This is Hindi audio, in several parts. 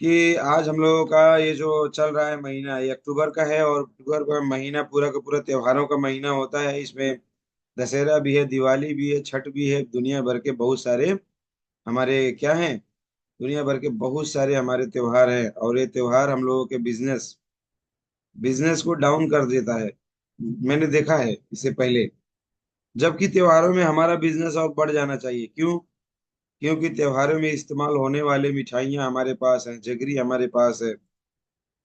कि आज हम लोगों का ये जो चल रहा है महीना, ये अक्टूबर का है और अक्टूबर का महीना पूरा का पूरा त्योहारों का महीना होता है। इसमें दशहरा भी है, दिवाली भी है, छठ भी है। दुनिया भर के बहुत सारे हमारे क्या हैं, दुनिया भर के बहुत सारे हमारे त्योहार हैं। और ये त्योहार हम लोगों के बिजनेस बिजनेस को डाउन कर देता है। मैंने देखा है इससे पहले। जबकि त्योहारों में हमारा बिजनेस और बढ़ जाना चाहिए। क्यों? क्योंकि त्योहारों में इस्तेमाल होने वाले मिठाइयाँ हमारे पास हैं, जगरी हमारे पास है।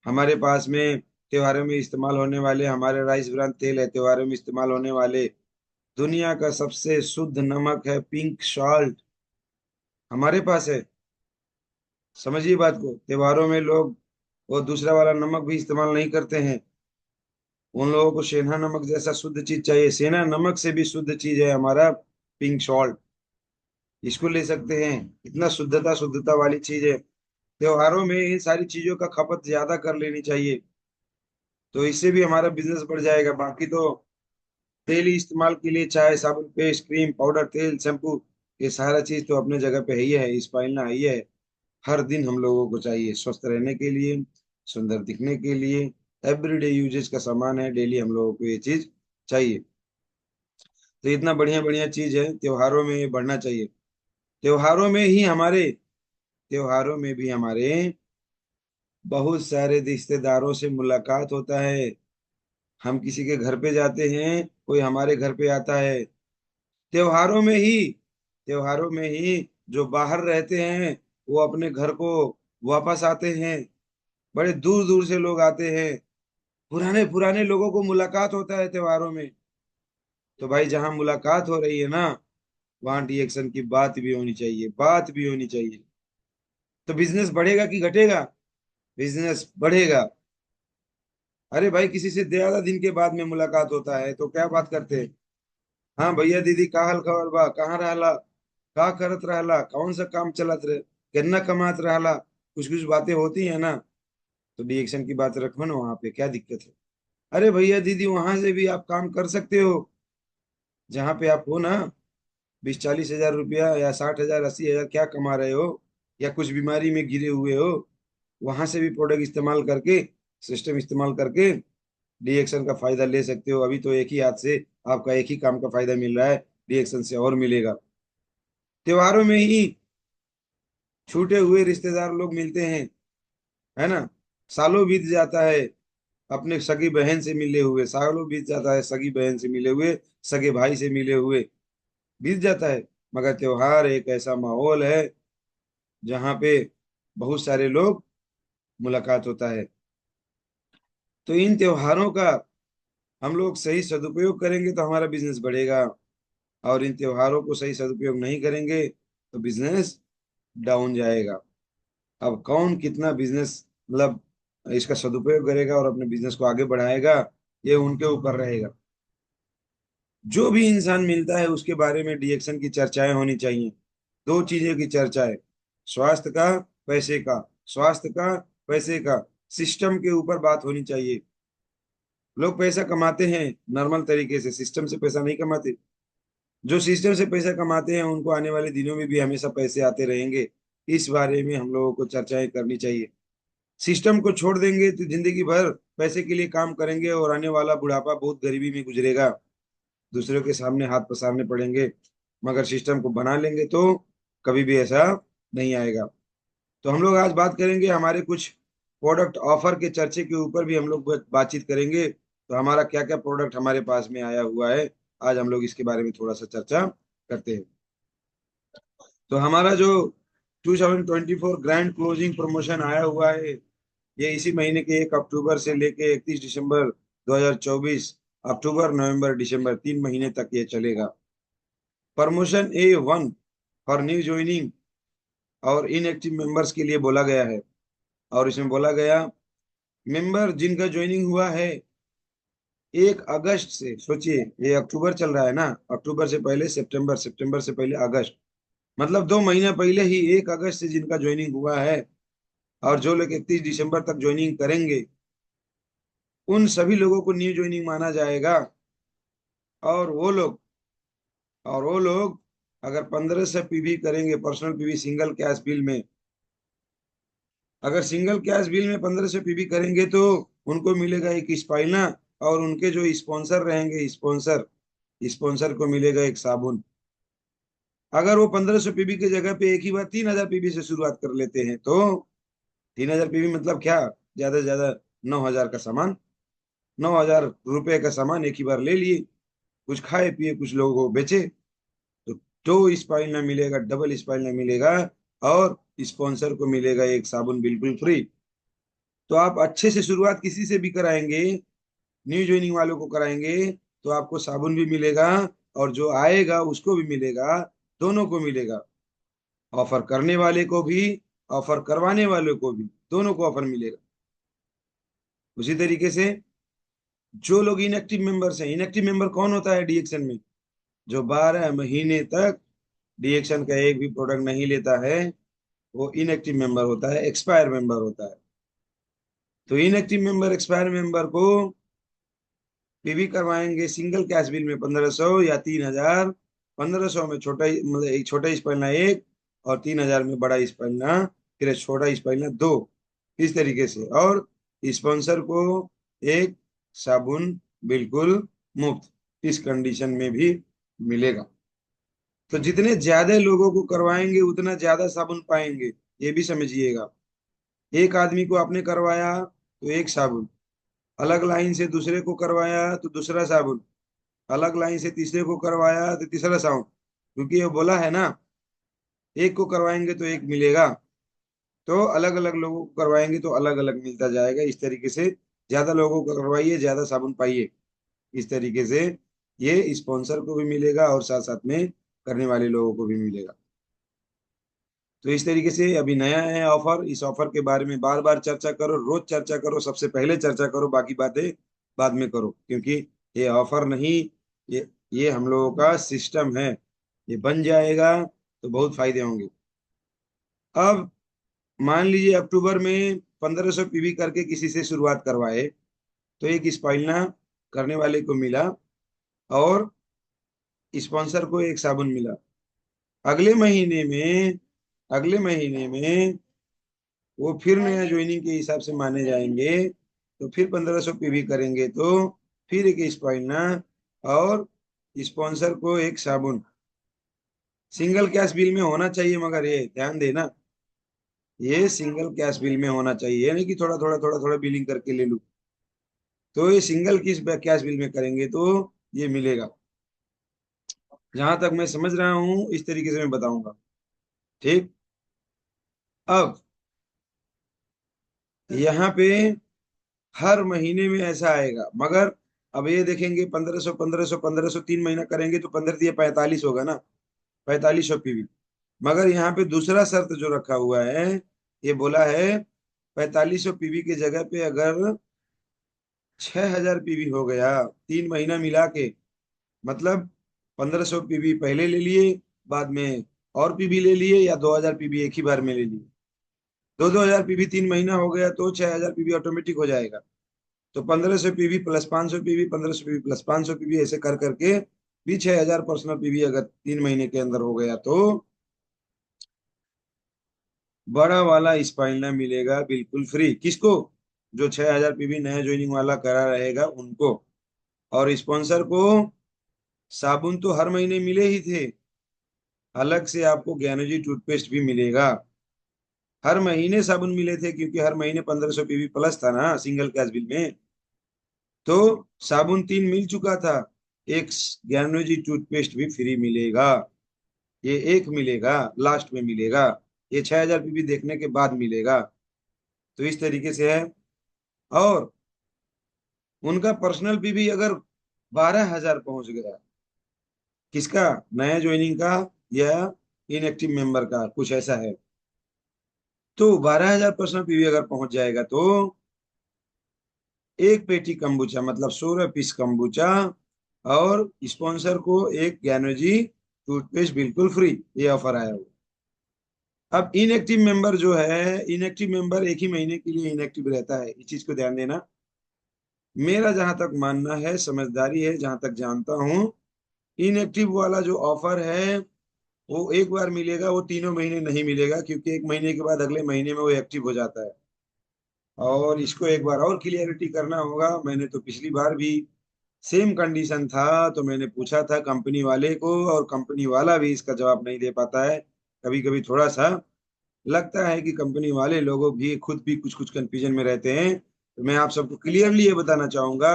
हमारे पास में त्योहारों में इस्तेमाल होने वाले हमारे राइस ब्रान तेल है। त्योहारों में इस्तेमाल होने वाले दुनिया का सबसे शुद्ध नमक है, पिंक सॉल्ट, हमारे पास है। समझिए बात को। त्योहारों में लोग वो दूसरा वाला नमक भी इस्तेमाल नहीं करते हैं। उन लोगों को सेंधा नमक जैसा शुद्ध चीज चाहिए। सेंधा नमक से भी शुद्ध चीज है हमारा पिंक सॉल्ट। इसको ले सकते हैं। इतना शुद्धता शुद्धता वाली चीज है। त्योहारों में इन सारी चीजों का खपत ज्यादा कर लेनी चाहिए। तो इससे भी हमारा बिजनेस बढ़ जाएगा। बाकी तो तेल ही इस्तेमाल के लिए, चाहे साबुन, पेस्ट, क्रीम, पाउडर, तेल, शैम्पू, ये सारा चीज तो अपने जगह पे है ही है। स्पाइलना है ही है। हर दिन हम लोगों को चाहिए स्वस्थ रहने के लिए, सुंदर दिखने के लिए। एवरीडे यूजेज का सामान है, डेली हम लोगों को ये चीज चाहिए। तो इतना बढ़िया बढ़िया चीज है, त्योहारों में ये बढ़ना चाहिए। त्योहारों में ही हमारे त्योहारों में भी हमारे बहुत सारे रिश्तेदारों से मुलाकात होता है। हम किसी के घर पे जाते हैं, कोई हमारे घर पे आता है। त्योहारों में ही त्योहारों में ही जो बाहर रहते हैं वो अपने घर को वापस आते हैं। बड़े दूर दूर से लोग आते हैं। पुराने पुराने लोगों को मुलाकात होता है त्योहारों में। तो भाई, जहां मुलाकात हो रही है ना, वहां रिएक्शन की बात भी होनी चाहिए, बात भी होनी चाहिए। तो बिजनेस बढ़ेगा कि घटेगा? बिजनेस बढ़ेगा। अरे भाई, किसी से ज्यादा दिन के बाद में मुलाकात होता है तो क्या बात करते हैं। हाँ भैया दीदी, का हाल खबर बा, कहाँ रहला, का करत रहला, कौन सा काम चलत रहे, कितना कमात रहला, कुछ कुछ बातें होती है ना। तो रिएक्शन की बात रखो ना, वहां पे क्या दिक्कत है? अरे भैया दीदी, वहां से भी आप काम कर सकते हो। जहाँ पे आप हो ना, 20-40 हजार रुपया या 60 हजार 80 हजार क्या कमा रहे हो, या कुछ बीमारी में गिरे हुए हो, वहां से भी प्रोडक्ट इस्तेमाल करके, सिस्टम इस्तेमाल करके रिएक्शन का फायदा ले सकते हो। अभी तो एक ही हाथ से आपका एक ही काम का फायदा मिल रहा है, रिएक्शन से और मिलेगा। त्योहारों में ही छूटे हुए रिश्तेदार लोग मिलते हैं, है ना। सालों बीत जाता है अपने सगी बहन से मिले हुए, सालों बीत जाता है सगी बहन से मिले हुए, सगे भाई से मिले हुए, बीत जाता है। मगर त्योहार एक ऐसा माहौल है जहाँ पे बहुत सारे लोग मुलाकात होता है। तो इन त्योहारों का हम लोग सही सदुपयोग करेंगे तो हमारा बिजनेस बढ़ेगा। और इन त्योहारों को सही सदुपयोग नहीं करेंगे तो बिजनेस डाउन जाएगा। अब कौन कितना बिजनेस मतलब इसका सदुपयोग करेगा और अपने बिजनेस को आगे बढ़ाएगा, ये उनके ऊपर रहेगा। जो भी इंसान मिलता है उसके बारे में डीएक्शन की चर्चाएं होनी चाहिए। दो चीजों की चर्चा है, स्वास्थ्य का, पैसे का। स्वास्थ्य का, पैसे का, सिस्टम के ऊपर बात होनी चाहिए। लोग पैसा कमाते हैं नॉर्मल तरीके से, सिस्टम से पैसा नहीं कमाते। जो सिस्टम से पैसा कमाते हैं उनको आने वाले दिनों में भी हमेशा पैसे आते रहेंगे। इस बारे में हम लोगों को चर्चाएं करनी चाहिए। सिस्टम को छोड़ देंगे तो जिंदगी भर पैसे के लिए काम करेंगे और आने वाला बुढ़ापा बहुत गरीबी में गुजरेगा। दूसरों के सामने हाथ पसारने पड़ेंगे। मगर सिस्टम को बना लेंगे तो कभी भी ऐसा नहीं आएगा। तो हम लोग आज बात करेंगे हमारे कुछ प्रोडक्ट ऑफर के चर्चे के ऊपर भी हम लोग बातचीत करेंगे। तो हमारा क्या क्या प्रोडक्ट हमारे पास में आया हुआ है, आज हम लोग इसके बारे में थोड़ा सा चर्चा करते हैं। तो हमारा जो 2024 ग्रैंड क्लोजिंग प्रमोशन आया हुआ है, ये इसी महीने के 1 अक्टूबर से लेके 31 दिसंबर 2024, अक्टूबर नवंबर दिसंबर 3 महीने तक ये चलेगा। Promotion A1 for new joining और इनएक्टिव मेंबर्स के लिए बोला गया है। और इसमें बोला गया, मेंबर जिनका ज्वाइनिंग हुआ है 1 अगस्त से, सोचिए ये अक्टूबर चल रहा है ना, अक्टूबर से पहले सितंबर, सितंबर से पहले अगस्त, मतलब 2 महीना पहले ही 1 अगस्त से जिनका ज्वाइनिंग हुआ है, और जो लोग 31 दिसंबर तक ज्वाइनिंग करेंगे, उन सभी लोगों को न्यू ज्वाइनिंग माना जाएगा। और वो लोग और वो लोग अगर 1500 पीवी करेंगे, personal PV single cash bill में, अगर सिंगल कैश बिल में 1500 पीवी करेंगे तो उनको मिलेगा एक स्पाइना, और उनके जो स्पॉन्सर रहेंगे, स्पॉन्सर स्पॉन्सर को मिलेगा एक साबुन। अगर वो 1500 पीवी की जगह पे एक ही बार 3000 पीवी से शुरुआत कर लेते हैं तो 3000 पीवी मतलब क्या, ज्यादा से ज्यादा 9000 का सामान, 9000 रुपए का सामान एक ही बार ले लिए, कुछ खाए पिए, कुछ लोगों को बेचे, तो दो स्पाइनर मिलेगा, डबल स्पाइनर मिलेगा, और स्पॉन्सर को मिलेगा एक साबुन बिल्कुल फ्री। तो आप अच्छे से शुरुआत किसी से भी कराएंगे, न्यू ज्वाइनिंग वालों को कराएंगे, तो आपको साबुन भी मिलेगा, और जो आएगा उसको भी मिलेगा, दोनों को मिलेगा। ऑफर करने वाले को भी, ऑफर करवाने वाले को भी, दोनों को ऑफर मिलेगा। उसी तरीके से जो लोग इनएक्टिव मेंबर्स हैं, इनएक्टिव मेंबर कौन होता है डीएक्शन में, जो 12 महीने तक डीएक्शन का एक भी प्रोडक्ट नहीं लेता है, वो इनएक्टिव मेंबर होता है, एक्सपायर मेंबर होता है। तो इनएक्टिव मेंबर, एक्सपायर मेंबर को पीवी करवाएंगे सिंगल कैश बिल में 1500 या 3000। 1500 में छोटा मतलब एक छोटा स्पैना एक, और 3000 में बड़ा स्पैना, फिर छोटा स्पैना दो, इस तरीके से। और स्पॉन्सर को एक साबुन बिल्कुल मुफ्त, इस कंडीशन में भी मिलेगा। तो जितने ज्यादा लोगों को करवाएंगे उतना ज्यादा साबुन पाएंगे, ये भी समझिएगा। एक आदमी को आपने करवाया तो एक साबुन, अलग लाइन से दूसरे को करवाया तो दूसरा साबुन, अलग लाइन से तीसरे को करवाया तो तीसरा साउंड, क्योंकि ये बोला है ना, एक को करवाएंगे तो एक मिलेगा, तो अलग अलग लोगों को करवाएंगे तो अलग अलग मिलता जाएगा। इस तरीके से ज्यादा लोगों को करवाइए, ज्यादा साबुन पाइए। इस तरीके से ये स्पॉन्सर को भी मिलेगा और साथ साथ में करने वाले लोगों को भी मिलेगा। तो इस तरीके से अभी नया है ऑफर, इस ऑफर के बारे में बार बार चर्चा करो, रोज चर्चा करो, सबसे पहले चर्चा करो, बाकी बातें बाद में करो, क्योंकि ये ऑफर नहीं, ये हम लोगों का सिस्टम है। ये बन जाएगा तो बहुत फायदे होंगे। अब मान लीजिए अक्टूबर में 1500 पीवी करके किसी से शुरुआत करवाए, तो एक स्पाइलना करने वाले को मिला, और स्पॉन्सर को एक साबुन मिला। अगले महीने में, अगले महीने में वो फिर नया ज्वाइनिंग के हिसाब से माने जाएंगे, तो फिर 1500 पीवी करेंगे तो फिर एक स्पाइना और स्पॉन्सर को एक साबुन। सिंगल कैश बिल में होना चाहिए, मगर ये ध्यान देना, ये सिंगल कैश बिल में होना चाहिए, ये नहीं कि थोड़ा थोड़ा थोड़ा थोड़ा बिलिंग करके ले लूं। तो ये सिंगल किस कैश बिल में करेंगे तो ये मिलेगा। जहां तक मैं समझ रहा हूं इस तरीके से मैं बताऊंगा। ठीक। अब यहाँ पे हर महीने में ऐसा आएगा, मगर अब ये देखेंगे 1500 1500 1500 3 महीना करेंगे तो 15 दिए 45 होगा ना, 4500 पीवी। मगर यहाँ पे दूसरा शर्त जो रखा हुआ है, ये बोला है 4500 पीवी की जगह पे अगर 6000 पीवी हो गया 3 महीना मिला के, मतलब 1500 पीवी पहले ले लिए, बाद में और पीवी ले लिए, या 2000 पीवी एक ही बार में ले लिए, 2000 पीवी 3 महीना हो गया तो 6000 पीवी ऑटोमेटिक हो जाएगा। तो 1500 PV plus 500 PV, 1500 PV plus 500 PV, ऐसे कर करके भी 6000 पर्सनल पीवी अगर 3 महीने के अंदर हो गया तो बड़ा वाला स्पाइनर मिलेगा बिल्कुल फ्री। किसको? जो 6000 पीवी नया ज्वाइनिंग वाला करा रहेगा उनको। और स्पॉन्सर को साबुन तो हर महीने मिले ही थे, अलग से आपको ज्ञानोजी टूथपेस्ट भी मिलेगा। हर महीने साबुन मिले थे, क्योंकि हर महीने 1500 पीवी प्लस था ना सिंगल कैश बिल में। तो साबुन 3 मिल चुका था, एक ज्ञानोजी टूथपेस्ट भी फ्री मिलेगा। ये एक मिलेगा, लास्ट में मिलेगा, ये 6000 पीवी देखने के बाद मिलेगा। तो इस तरीके से है। और उनका पर्सनल पीवी अगर 12000 पहुंच गया, किसका? नया ज्वाइनिंग का या इनएक्टिव मेंबर का, कुछ ऐसा है। तो 12000 पर्सनल पीवी अगर पहुंच जाएगा तो एक पेटी कंबूचा मतलब 16 पीस कंबूचा, और स्पॉन्सर को एक ज्ञानोजी टूथपेस्ट बिल्कुल फ्री, ये ऑफर आया हुआ। अब इनएक्टिव मेंबर जो है, इनएक्टिव मेंबर एक ही महीने के लिए इनएक्टिव रहता है, इस चीज को ध्यान देना। मेरा जहां तक मानना है, समझदारी है, जहां तक जानता हूं, इनएक्टिव वाला जो ऑफर है वो एक बार मिलेगा, वो तीनों महीने नहीं मिलेगा, क्योंकि एक महीने के बाद अगले महीने में वो एक्टिव हो जाता है। और इसको एक बार और क्लियरिटी करना होगा। मैंने तो पिछली बार भी सेम कंडीशन था, तो मैंने पूछा था कंपनी वाले को, और कंपनी वाला भी इसका जवाब नहीं दे पाता है। कभी कभी थोड़ा सा लगता है कि कंपनी वाले लोगों भी खुद भी कुछ कुछ कंफ्यूजन में रहते हैं। तो मैं आप सबको क्लियरली ये बताना चाहूंगा,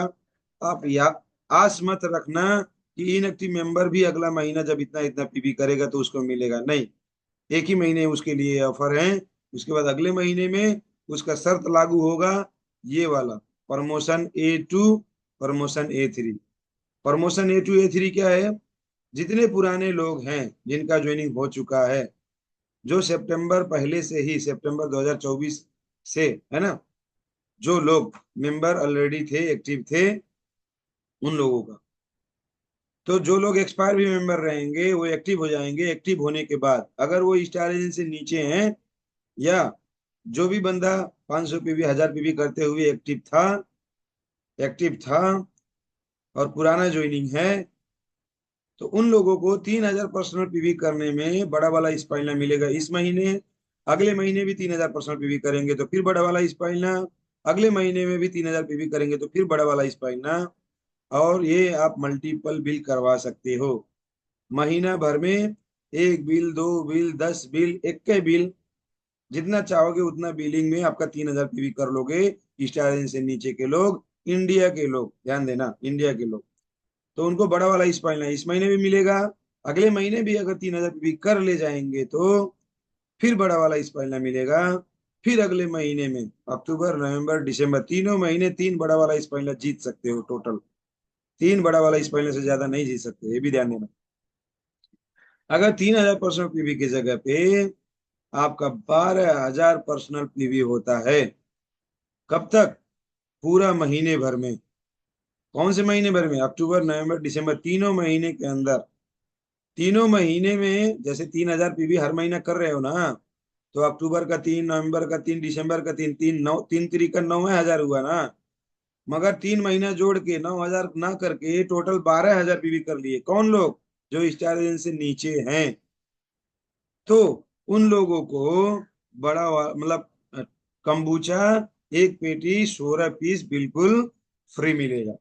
आप या आस मत रखना कि इनएक्टिव मेंबर भी अगला महीना जब इतना इतना पीबी करेगा तो उसको मिलेगा। नहीं, एक ही महीने उसके लिए ऑफर है। उसके बाद अगले महीने में उसका शर्त लागू होगा, ये वाला, promotion A2, promotion A3। Promotion A2 A3 क्या है? जितने पुराने लोग हैं जिनका ज्वाइनिंग हो चुका है, जो सितंबर पहले से ही, सितंबर 2024 से, है ना, जो लोग मेंबर ऑलरेडी थे, एक्टिव थे, उन लोगों का। तो जो लोग एक्सपायर भी मेंबर रहेंगे वो एक्टिव हो जाएंगे। एक्टिव होने के बाद अगर वो स्टार एजेंट से नीचे हैं, या जो भी बंदा 500 पीवी 1000 पीवी करते हुए एक्टिव था और पुराना ज्वाइनिंग है, तो उन लोगों को 3000 पर्सनल पीवी करने में बड़ा वाला स्पाइना मिलेगा इस महीने। अगले महीने भी 3000 पर्सनल पीवी करेंगे तो फिर बड़ा वाला स्पाइना। अगले महीने में भी 3000 पीवी करेंगे तो फिर बड़ा वाला स्पाइना। और ये आप मल्टीपल बिल करवा सकते हो महीना भर में। एक बिल, दो बिल, 10 बिल, इक्के बिल, जितना चाहोगे उतना बिलिंग में आपका 3000 पीवी कर लोगे। स्टार एजेंट से नीचे के लोग, इंडिया के लोग, ध्यान देना, इंडिया के लोग, तो उनको बड़ा वाला स्पाइना इस महीने भी मिलेगा। अगले महीने भी अगर 3000 पीवी कर ले जाएंगे तो फिर बड़ा वाला स्पाइना मिलेगा। फिर अगले महीने में अक्टूबर, नवंबर, दिसंबर, तीनों महीने 3 बड़ा वाला स्पाइना जीत सकते हो टोटल। 3 बड़ा वाला स्पाइना से ज्यादा नहीं जीत सकते, ये भी ध्यान देना। अगर 3000 पर्सनल पीवी की जगह पे आपका 12000 पर्सनल पीवी होता है, कब तक? पूरा महीने भर में। कौन से महीने भर में? अक्टूबर, नवंबर, दिसंबर, तीनों महीने के अंदर। तीनों महीने में जैसे 3000 पीवी हर महीना कर रहे हो ना, तो अक्टूबर का 3, नवंबर का 3, दिसंबर का 3, 3 3 का 9 हजार हुआ ना। मगर 3 महीना जोड़ के 9000 ना करके टोटल 12000 पीवी कर लिए। कौन लोग? जो स्टार एजेंट से नीचे हैं। तो उन लोगों को मतलब कंबूचा एक पेटी 16 पीस बिल्कुल फ्री मिलेगा।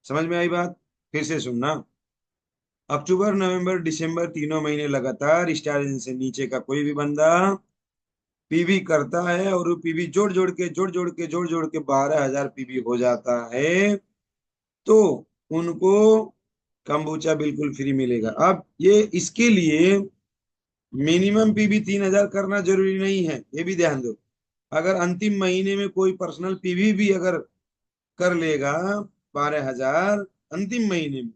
समझ में आई बात? फिर से सुनना। अक्टूबर, नवंबर, दिसंबर, तीनों महीने लगातार स्टार एजेंट से नीचे का कोई भी बंदा पीवी करता है, और वो पीवी जोड़ जोड़ के 12000 पीवी हो जाता है, तो उनको कंबूचा बिल्कुल फ्री मिलेगा। अब ये इसके लिए मिनिमम पीवी 3000 करना जरूरी नहीं है, ये भी ध्यान दो। अगर अंतिम महीने में कोई पर्सनल पीवी भी अगर कर लेगा 12000 अंतिम महीने में,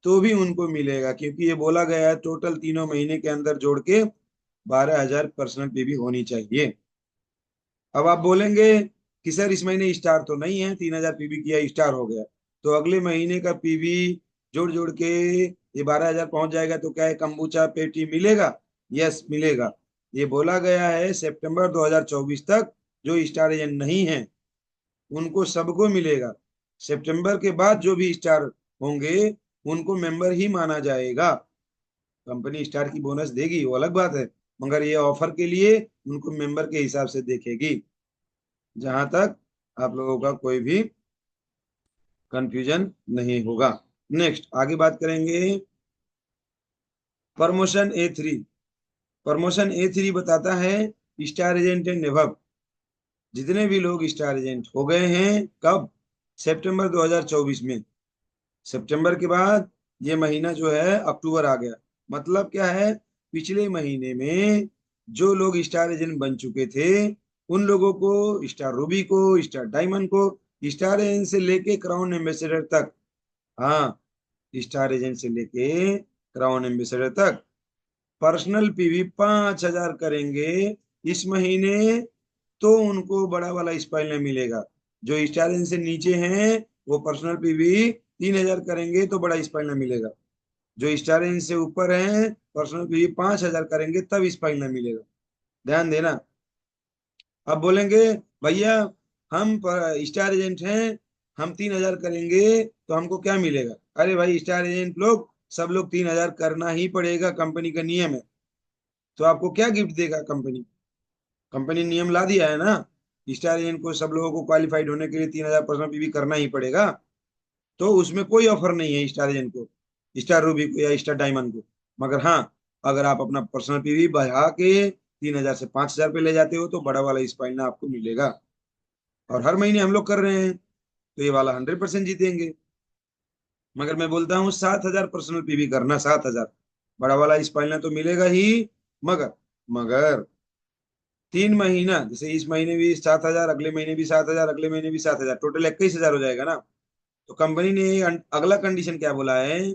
तो भी उनको मिलेगा, क्योंकि ये बोला गया है टोटल तीनों महीने के अंदर जोड़ के 12000 पर्सनल पीवी होनी चाहिए। अब आप बोलेंगे कि सर इस महीने स्टार तो नहीं है, 3000 पीवी किया स्टार हो गया, तो अगले महीने का पीवी जोड़ जोड़ के ये 12000 पहुंच जाएगा, तो क्या है, कंबूचा पेटी मिलेगा? यस, मिलेगा। ये बोला गया है सितंबर 2024 तक जो स्टार एजेंट नहीं है उनको सबको मिलेगा। सितंबर के बाद जो भी स्टार होंगे उनको मेंबर ही माना जाएगा। कंपनी स्टार की बोनस देगी वो अलग बात है, मगर ये ऑफर के लिए उनको मेंबर के हिसाब से देखेगी। जहां तक आप लोगों का कोई भी कंफ्यूजन नहीं होगा। नेक्स्ट आगे बात करेंगे। Promotion A3। प्रमोशन A3 बताता है स्टार एजेंट एंड एबव जितने भी लोग स्टार एजेंट हो गए हैं, कब? सितंबर 2024 में। सितंबर के बाद ये महीना जो है अक्टूबर आ गया। मतलब क्या है, पिछले महीने में जो लोग स्टार एजेंट बन चुके थे उन लोगों को, स्टार रूबी को, स्टार डायमंड को, स्टार एजेंट से लेके क्राउन एम्बेसडर तक, हाँ, स्टार एजेंट से लेके क्राउन एम्बेसडर तक पर्सनल पीवी 5000 करेंगे इस महीने, तो उनको बड़ा वाला स्पाइनर मिलेगा। जो स्टार एजेंट से नीचे हैं वो पर्सनल पीवी 3000 करेंगे तो बड़ा स्पाइनर मिलेगा। जो स्टार एजेंट से ऊपर हैं पर्सनल पीवी 5000 करेंगे तब स्पाइनर मिलेगा। ध्यान देना। अब बोलेंगे भैया हम स्टार एजेंट हैं, हम 3000 करेंगे तो हमको क्या मिलेगा? अरे भाई स्टार एजेंट लोग सब लोग 3,000 करना ही पड़ेगा, कंपनी का नियम है। तो आपको क्या गिफ्ट देगा कंपनी? कंपनी नियम ला दिया है ना, स्टार एजेंट को सब लोगों को क्वालिफाइड होने के लिए 3,000 पर्सनल पीवी करना ही पड़ेगा। तो उसमें कोई ऑफर नहीं है स्टार एजेंट को, स्टार रूबी को या स्टार डायमंड को। मगर हाँ, अगर आप अपना पर्सनल पीवी बढ़ा के 3,000 से 5,000 पे ले जाते हो तो बड़ा वाला स्पाइना आपको मिलेगा। और हर महीने हम लोग कर रहे हैं, तो ये वाला 100% जीतेंगे। मगर मैं बोलता हूँ 7,000 पर्सनल पीवी करना, 7,000, बड़ा वाला स्पाइना तो मिलेगा ही। मगर मगर 3 महीना, जैसे इस महीने भी 7,000, अगले महीने भी 7,000, अगले महीने भी 7,000, टोटल 21,000 हो जाएगा ना। तो कंपनी ने अगला कंडीशन क्या बोला है,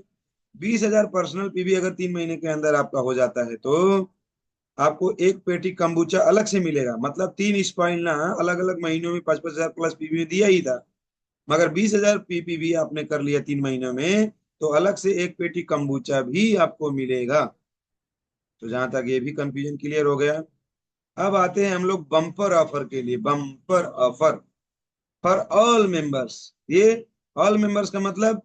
20,000 पर्सनल पीवी अगर 3 महीने के अंदर आपका हो जाता है तो आपको एक पेटी कंबूचा अलग से मिलेगा। मतलब 3 स्पाइन ना अलग अलग महीनों में 5,000 प्लस पीवी में दिया ही था। मगर 20,000 पीपीवी आपने कर लिया 3 महीनों में, तो अलग से एक पेटी कंबूचा भी आपको मिलेगा। तो जहां तक ये भी कंफ्यूजन क्लियर हो गया। अब आते हैं हम लोग बम्पर ऑफर के लिए। Bumper offer for all members. ये ऑल मेंबर्स का मतलब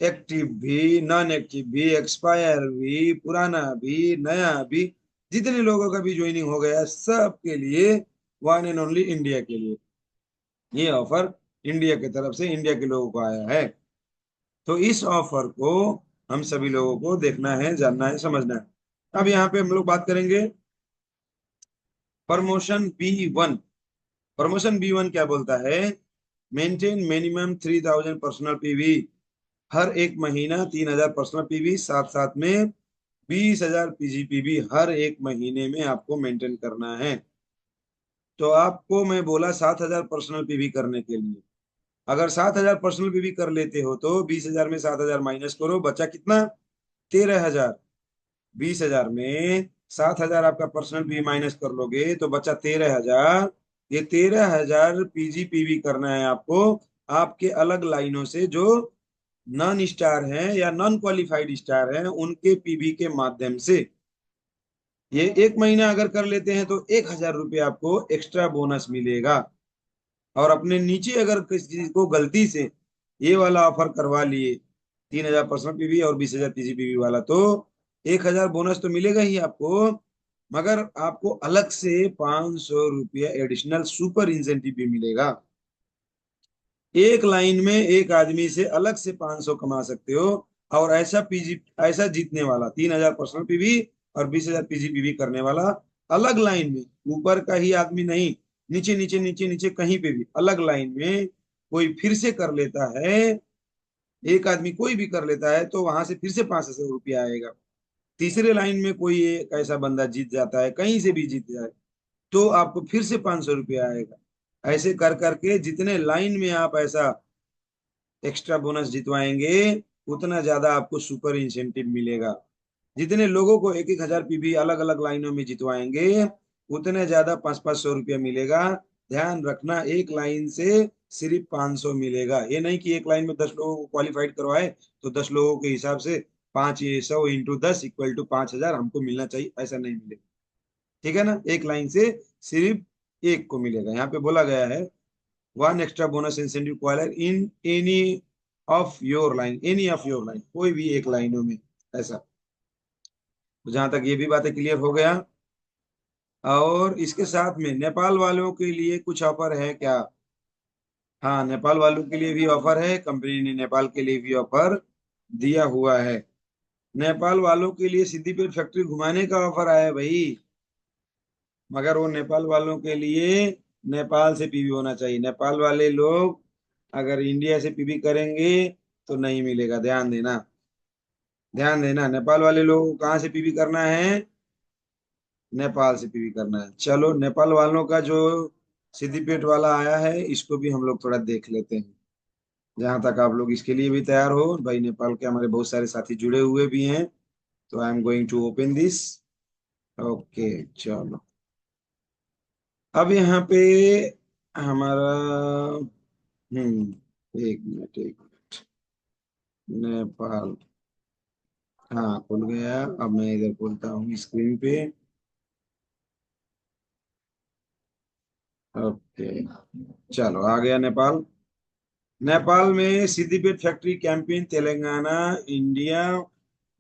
एक्टिव भी, नॉन एक्टिव भी, एक्सपायर भी, पुराना भी, नया भी, जितने लोगों का भी ज्वाइनिंग हो गया सब के लिए, वन एंड ओनली इंडिया के लिए ये ऑफर इंडिया की तरफ से इंडिया के लोगों को आया है। तो इस ऑफर को हम सभी लोगों को देखना है, जानना है, समझना है। अब यहाँ पे हम लोग बात करेंगे प्रमोशन B1। प्रमोशन B1 क्या बोलता है, मेंटेन मिनिमम 3,000 पर्सनल पीवी। हर एक महीना 3,000 पर्सनल पीवी, साथ साथ में 20,000 पीजीपीवी हर एक महीने में आपको मेंटेन करना है। तो आपको मैं बोला 7,000 पर्सनल पीवी करने के लिए। अगर 7,000 पर्सनल पीवी कर लेते हो तो 20,000 में 7,000 माइनस करो, बचा कितना, 13,000। 20,000 में 7,000 आपका पर्सनल पीवी माइनस कर लोगे तो बचा 13,000। ये 13,000 पीजीपीवी करना है आपको, आपके अलग लाइनों से जो नॉन स्टार हैं या नॉन क्वालिफाइड स्टार हैं उनके पीवी के माध्यम से। ये एक महीना अगर कर लेते हैं तो 1,000 रुपये आपको एक्स्ट्रा बोनस मिलेगा। और अपने नीचे अगर किसी को गलती से ये वाला ऑफर करवा लिए, 3,000 पर्सनल पीवी और 20,000 पीजीपीवी वाला, तो 1,000 बोनस तो मिलेगा ही आपको। मगर आपको अलग से 500 रुपया एडिशनल सुपर इंसेंटिव भी मिलेगा। एक लाइन में एक आदमी से अलग से 500 कमा सकते हो। और ऐसा पीजी, ऐसा जीतने वाला 3,000 पर्सनल पीवी और 20,000 पीजीपीवी करने वाला अलग लाइन में, ऊपर का ही आदमी नहीं, नीचे नीचे नीचे नीचे कहीं पे भी अलग लाइन में कोई फिर से कर लेता है, एक आदमी कोई भी कर लेता है तो वहां से फिर से 500 रुपया आएगा। तीसरे लाइन में कोई एक ऐसा बंदा जीत जाता है, कहीं से भी जीत जाए, तो आपको फिर से 500 रुपया आएगा। ऐसे कर करके जितने लाइन में आप ऐसा एक्स्ट्रा बोनस जितवाएंगे उतना ज्यादा आपको सुपर इंसेंटिव मिलेगा। जितने लोगों को 1,000 पीवी अलग अलग लाइनों में जितवाएंगे उतने ज्यादा 500-500 रुपया मिलेगा। ध्यान रखना, एक लाइन से सिर्फ 500 मिलेगा। ये नहीं कि एक लाइन में 10 लोगों को क्वालिफाइड करवाए तो 10 लोगों के हिसाब से 500 इंटू 10 इक्वल टू 5,000 हमको मिलना चाहिए, ऐसा नहीं मिलेगा। ठीक है ना, एक लाइन से सिर्फ एक को मिलेगा। यहाँ पे बोला गया है वन एक्स्ट्रा बोनस इंसेंटिव क्वालर in any of your line, कोई भी एक लाइनों में ऐसा। तो जहां तक ये भी बातें क्लियर हो गया। और इसके साथ में नेपाल वालों के लिए कुछ ऑफर है क्या? हाँ, नेपाल वालों के लिए भी ऑफर है, कंपनी ने नेपाल के लिए भी ऑफर दिया हुआ है। नेपाल वालों के लिए सिद्दीपेट फैक्ट्री घुमाने का ऑफर आया है भाई। मगर वो नेपाल वालों के लिए नेपाल से पीवी होना चाहिए। नेपाल वाले लोग अगर इंडिया से पीवी करेंगे तो नहीं मिलेगा, ध्यान देना। ध्यान देना, नेपाल वाले लोगों को कहाँ से पीवी करना है, नेपाल से पीवी करना है। चलो, नेपाल वालों का जो सिद्दीपेट वाला आया है इसको भी हम लोग थोड़ा देख लेते हैं। जहां तक आप लोग इसके लिए भी तैयार हो भाई, नेपाल के हमारे बहुत सारे साथी जुड़े हुए भी हैं। तो I am going to open this. Okay, चलो। अब यहाँ पे हमारा, एक मिनट, एक मिनट। नेपाल, हाँ खुल गया। अब मैं इधर खोलता हूँ स्क्रीन पे। ओके, चलो आ गया नेपाल। नेपाल में Siddipet factory campaign Telangana India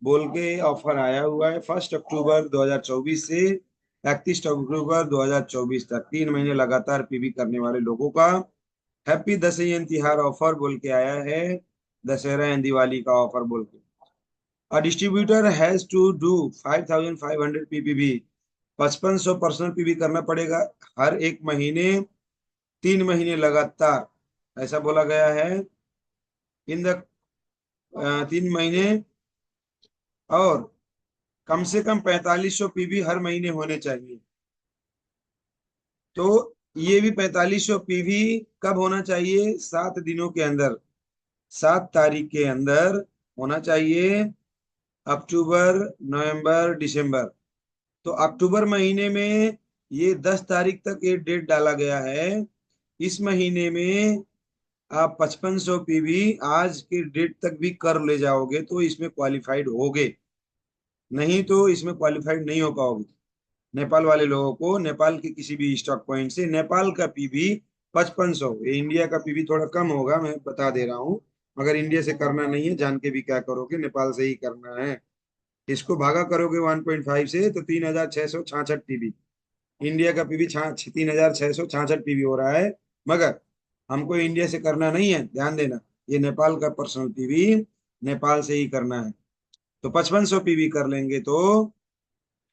बोल के ऑफर आया हुआ है। 1 अक्टूबर 2024 से 31 अक्टूबर 2024 तक 3 महीने लगातार पीवी करने वाले लोगों का हैप्पी दशहरा तिहार ऑफर बोल के आया है। दशहरा एंड दिवाली का ऑफर बोल के। A distributor has to do 5,500 ppb, 5500 personal PV करना पड़ेगा हर एक महीने, 3 महीने लगातार, ऐसा बोला गया है। इन द 3 महीने, और कम से कम 4500 पीवी हर महीने होने चाहिए। तो ये भी 4500 पीवी कब होना चाहिए? 7 दिनों के अंदर, 7 तारीख के अंदर होना चाहिए। अक्टूबर, नवंबर, दिसंबर। तो अक्टूबर महीने में ये 10 तारीख तक ये डेट डाला गया है। इस महीने में आप 5500 पीवी आज के डेट तक भी कर ले जाओगे तो इसमें क्वालिफाइड होगे, नहीं तो इसमें क्वालिफाइड नहीं हो पाओगे। नेपाल वाले लोगों को नेपाल के किसी भी स्टॉक पॉइंट से नेपाल का पीवी 5500, ये इंडिया का पीवी थोड़ा कम होगा, मैं बता दे रहा हूँ। मगर इंडिया से करना नहीं है, जान के भी क्या करोगे, नेपाल से ही करना है। इसको भागा करोगे 1.5 से तो 3666 पीवी। इंडिया का पीवी 3666 पीवी हो रहा है। मगर हमको इंडिया से करना नहीं है, ध्यान देना। ये नेपाल का पर्सनल पीवी, नेपाल से ही करना है। तो 5500 पीवी कर लेंगे तो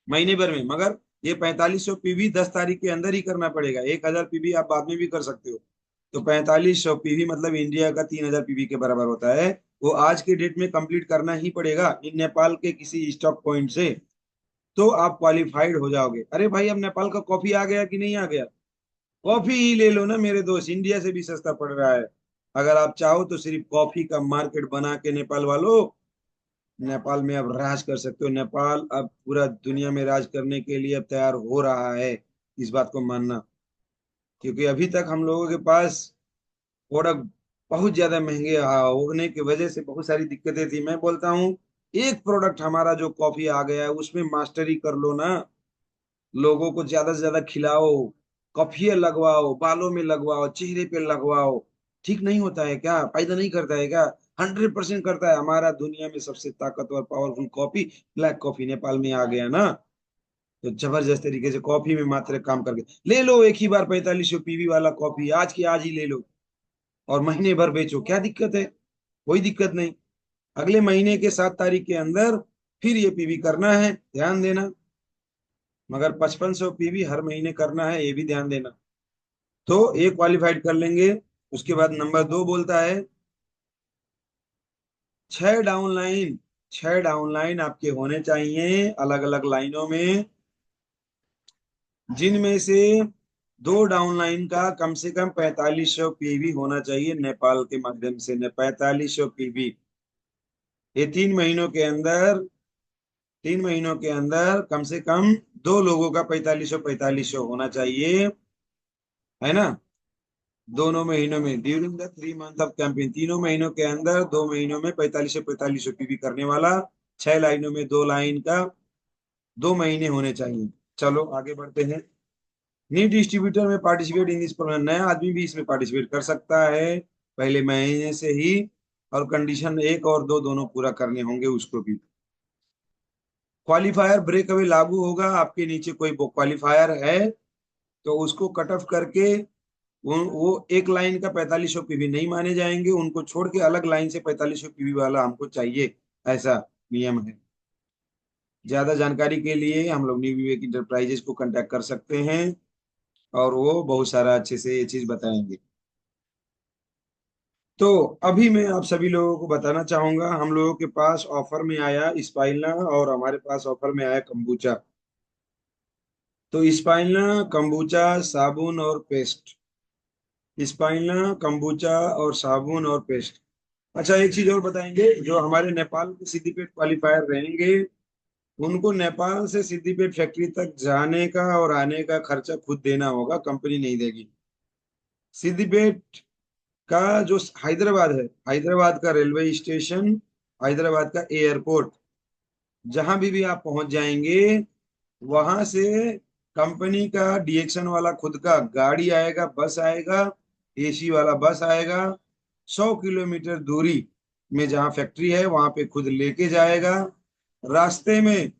महीने भर में। मगर ये 4500 पीवी 10 तारीख के अंदर ही करना पड़ेगा। 1000 पीवी आप बाद में भी कर सकते हो। तो 4500 पीवी मतलब इंडिया का 3000 पीवी के बराबर होता है। वो आज के डेट में कंप्लीट करना ही पड़ेगा इन नेपाल के किसी स्टॉक पॉइंट से, तो आप क्वालिफाइड हो जाओगे। अरे भाई, अब नेपाल का कॉफी आ गया कि नहीं आ गया? कॉफी ही ले लो ना मेरे दोस्त, इंडिया से भी सस्ता पड़ रहा है। अगर आप चाहो तो सिर्फ कॉफी का मार्केट बना के नेपाल वालों, नेपाल में अब राज कर सकते हो। नेपाल अब पूरा दुनिया में राज करने के लिए अब तैयार हो रहा है, इस बात को मानना। क्योंकि अभी तक हम लोगों के पास प्रोडक्ट बहुत ज्यादा महंगे होने की वजह से बहुत सारी दिक्कतें थी। मैं बोलता हूँ, एक प्रोडक्ट हमारा जो कॉफी आ गया है उसमें मास्टरी कर लो ना। लोगों को ज्यादा से ज्यादा खिलाओ, कॉफी लगवाओ, बालों में लगवाओ, चेहरे पे लगवाओ। ठीक नहीं होता है क्या? फायदा नहीं करता है क्या? 100% करता है। हमारा दुनिया में सबसे ताकतवर powerful coffee black coffee Nepal में आ गया ना। तो जबरदस्त तरीके से कॉफी में मात्र काम करके ले लो एक ही बार 4500 पीवी वाला कॉफी, आज की आज ही ले लो और महीने भर बेचो। क्या दिक्कत है? कोई दिक्कत नहीं। अगले महीने के 7 तारीख के अंदर फिर ये पीवी करना है, ध्यान देना। मगर 5500 पीवी हर महीने करना है, ये भी ध्यान देना। तो ये क्वालिफाइड कर लेंगे। उसके बाद नंबर 2 बोलता है 6 डाउनलाइन। 6 डाउनलाइन आपके होने चाहिए अलग अलग लाइनों में, जिनमें से 2 डाउनलाइन का कम से कम 4500 पीवी होना चाहिए नेपाल के माध्यम से। 4500 पीवी ये 3 महीनों के अंदर कम से कम दो लोगों का 4500 होना चाहिए, है ना। दोनों महीनों में during the 3 month of campaign, तीनों महीनों के अंदर 2 महीनों में 4500 पीवी करने वाला, 6 लाइनों में 2 लाइन का 2 महीने होने चाहिए। चलो आगे बढ़ते हैं। न्यू डिस्ट्रीब्यूटर में पार्टिसिपेट इन दिस प्रोग्राम, नया आदमी भी इसमें पार्टिसिपेट कर सकता है पहले महीने से ही। और कंडीशन 1 और 2 दोनों पूरा करने होंगे उसको भी। क्वालिफायर ब्रेक अवे लागू होगा। आपके नीचे कोई क्वालिफायर है तो उसको कट ऑफ करके वो एक लाइन का 4500 पीवी नहीं माने जाएंगे, उनको छोड़ के अलग लाइन से 4500 पीवी वाला हमको चाहिए, ऐसा नियम है। ज्यादा जानकारी के लिए हम लोग न्यू विवेक इंटरप्राइजेस को कांटेक्ट कर सकते हैं और वो बहुत सारा अच्छे से ये चीज बताएंगे। तो अभी मैं आप सभी लोगों को बताना चाहूंगा, हम लोगों के पास ऑफर में आया स्पाइलना और हमारे पास ऑफर में आया कंबूचा। तो स्पाइलना, कंबूचा, साबुन और पेस्ट। स्पाइलना, कंबूचा और साबुन और पेस्ट। अच्छा, एक चीज और बताएंगे, जो हमारे नेपाल के सिद्दीपेट क्वालिफायर रहेंगे उनको नेपाल से सिद्दीपेट फैक्ट्री तक जाने का और आने का खर्चा खुद देना होगा, कंपनी नहीं देगी। सिद्दीपेट का जो हैदराबाद है, हैदराबाद का रेलवे स्टेशन, हैदराबाद का एयरपोर्ट, जहां भी आप पहुंच जाएंगे वहां से कंपनी का डीएक्शन वाला खुद का गाड़ी आएगा, बस आएगा, एसी वाला बस आएगा। 100 किलोमीटर दूरी में जहाँ फैक्ट्री है वहां पे खुद लेके जाएगा। रास्ते में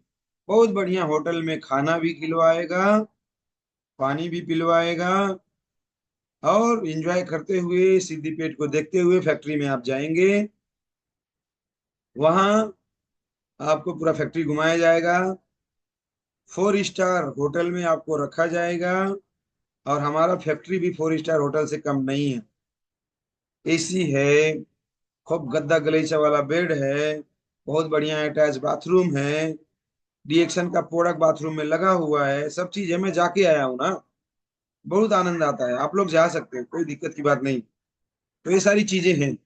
बहुत बढ़िया होटल में खाना भी खिलवाएगा, पानी भी पिलवाएगा, और एंजॉय करते हुए सिद्दीपेट को देखते हुए फैक्ट्री में आप जाएंगे। वहां आपको पूरा फैक्ट्री घुमाया जाएगा। 4 स्टार होटल में आपको रखा जाएगा, और हमारा फैक्ट्री भी 4 स्टार होटल से कम नहीं है। एसी है, खूब गद्दा गलीचा वाला बेड है, बहुत बढ़िया अटैच बाथरूम है, डीएक्सन का प्रोडक्ट बाथरूम में लगा हुआ है, सब चीज है। मैं जाके आया हूँ ना, बहुत आनंद आता है। आप लोग जा सकते हैं, कोई दिक्कत की बात नहीं। तो ये सारी चीजें हैं।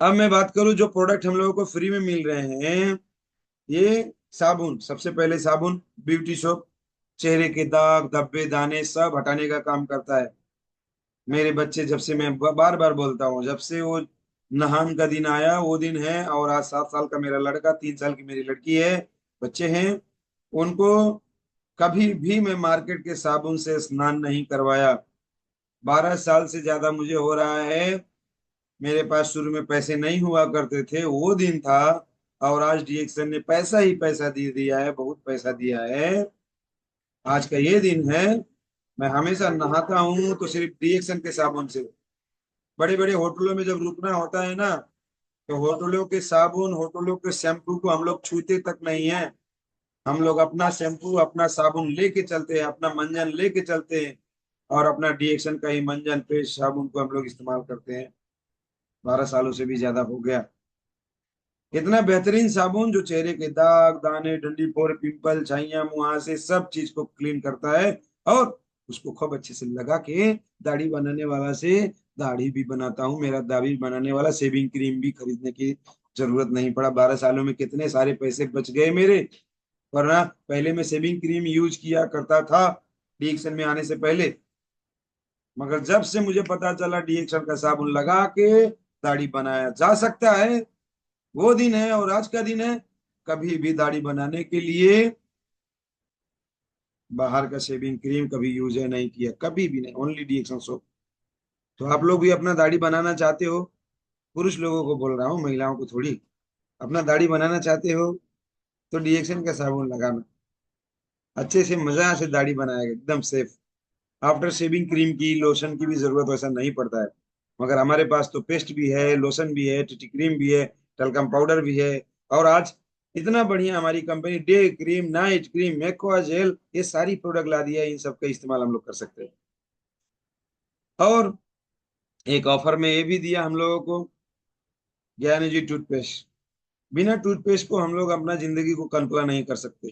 अब मैं बात करूं जो प्रोडक्ट हम लोगों को फ्री में मिल रहे हैं, ये साबुन। सबसे पहले साबुन, ब्यूटी सोप, चेहरे के दाग धब्बे दाने सब हटाने का काम करता है। मेरे बच्चे, जब से मैं बार बार बोलता हूँ, जब से वो नहान का दिन आया वो दिन है, और आज 7 साल का मेरा लड़का, 3 साल की मेरी लड़की है, बच्चे हैं, उनको कभी भी मैं मार्केट के साबुन से स्नान नहीं करवाया। 12 साल से ज्यादा मुझे हो रहा है। मेरे पास शुरू में पैसे नहीं हुआ करते थे, वो दिन था। और आज डीएक्सन ने पैसा ही पैसा दे दिया है, बहुत पैसा दिया है। आज का ये दिन है। मैं हमेशा नहाता हूँ तो सिर्फ डीएक्सन के साबुन से। बड़े बड़े होटलों में जब रुकना होता है ना, तो होटलों के साबुन, होटलों के शैम्पू को हम लोग छूते तक नहीं है। हम लोग अपना शैम्पू अपना साबुन लेके चलते हैं, अपना मंजन लेके चलते हैं, और अपना डीएक्सन का ही मंजन पेस्ट साबुन को हम लोग इस्तेमाल करते हैं। 12 सालों से भी ज्यादा हो गया। इतना बेहतरीन साबुन जो चेहरे के दाग दाने डंडी फोर पिंपल छाइयां मुहासे सब चीज को क्लीन करता है। और उसको खूब अच्छे से लगा के, दाढ़ी बनाने वाला से दाढ़ी भी बनाता हूँ। मेरा दाढ़ी बनाने वाला शेविंग क्रीम भी खरीदने की जरूरत नहीं पड़ा। 12 सालों में कितने सारे पैसे बच गए मेरे। वरना पहले मैं शेविंग क्रीम यूज किया करता था डीएक्सन में आने से पहले, मगर जब से मुझे पता चला डीएक्सन का साबुन लगा के दाढ़ी बनाया जा सकता है, वो दिन है और आज का दिन है। कभी भी दाढ़ी बनाने के लिए बाहर का शेविंग क्रीम कभी यूज है नहीं किया, कभी भी नहीं, ओनली डीएक्सन सोप। तो आप लोग भी अपना दाढ़ी बनाना चाहते हो, पुरुष लोगों को बोल रहा हूँ, महिलाओं को थोड़ी। अपना दाढ़ी बनाना चाहते हो तो डीएक्सन का साबुन लगाना, अच्छे से मजा से दाढ़ी बनाएगा, एकदम सेफ। आफ्टर शेविंग क्रीम की, लोशन की भी जरूरत वैसा नहीं पड़ता है। मगर हमारे पास तो पेस्ट भी है, लोशन भी है, टीटी क्रीम भी है, टलकम पाउडर भी है। और आज इतना बढ़िया हमारी company day cream, night cream, aqua jail, ये सारी प्रोडक्ट ला दिया है। इन सब का इस्तेमाल हम लोग कर सकते हैं। और एक ऑफर में ये भी दिया हम लोगों को, ज्ञानी जी टूथपेस्ट। बिना टूथपेस्ट को हम लोग अपना जिंदगी को कल्पना नहीं कर सकते,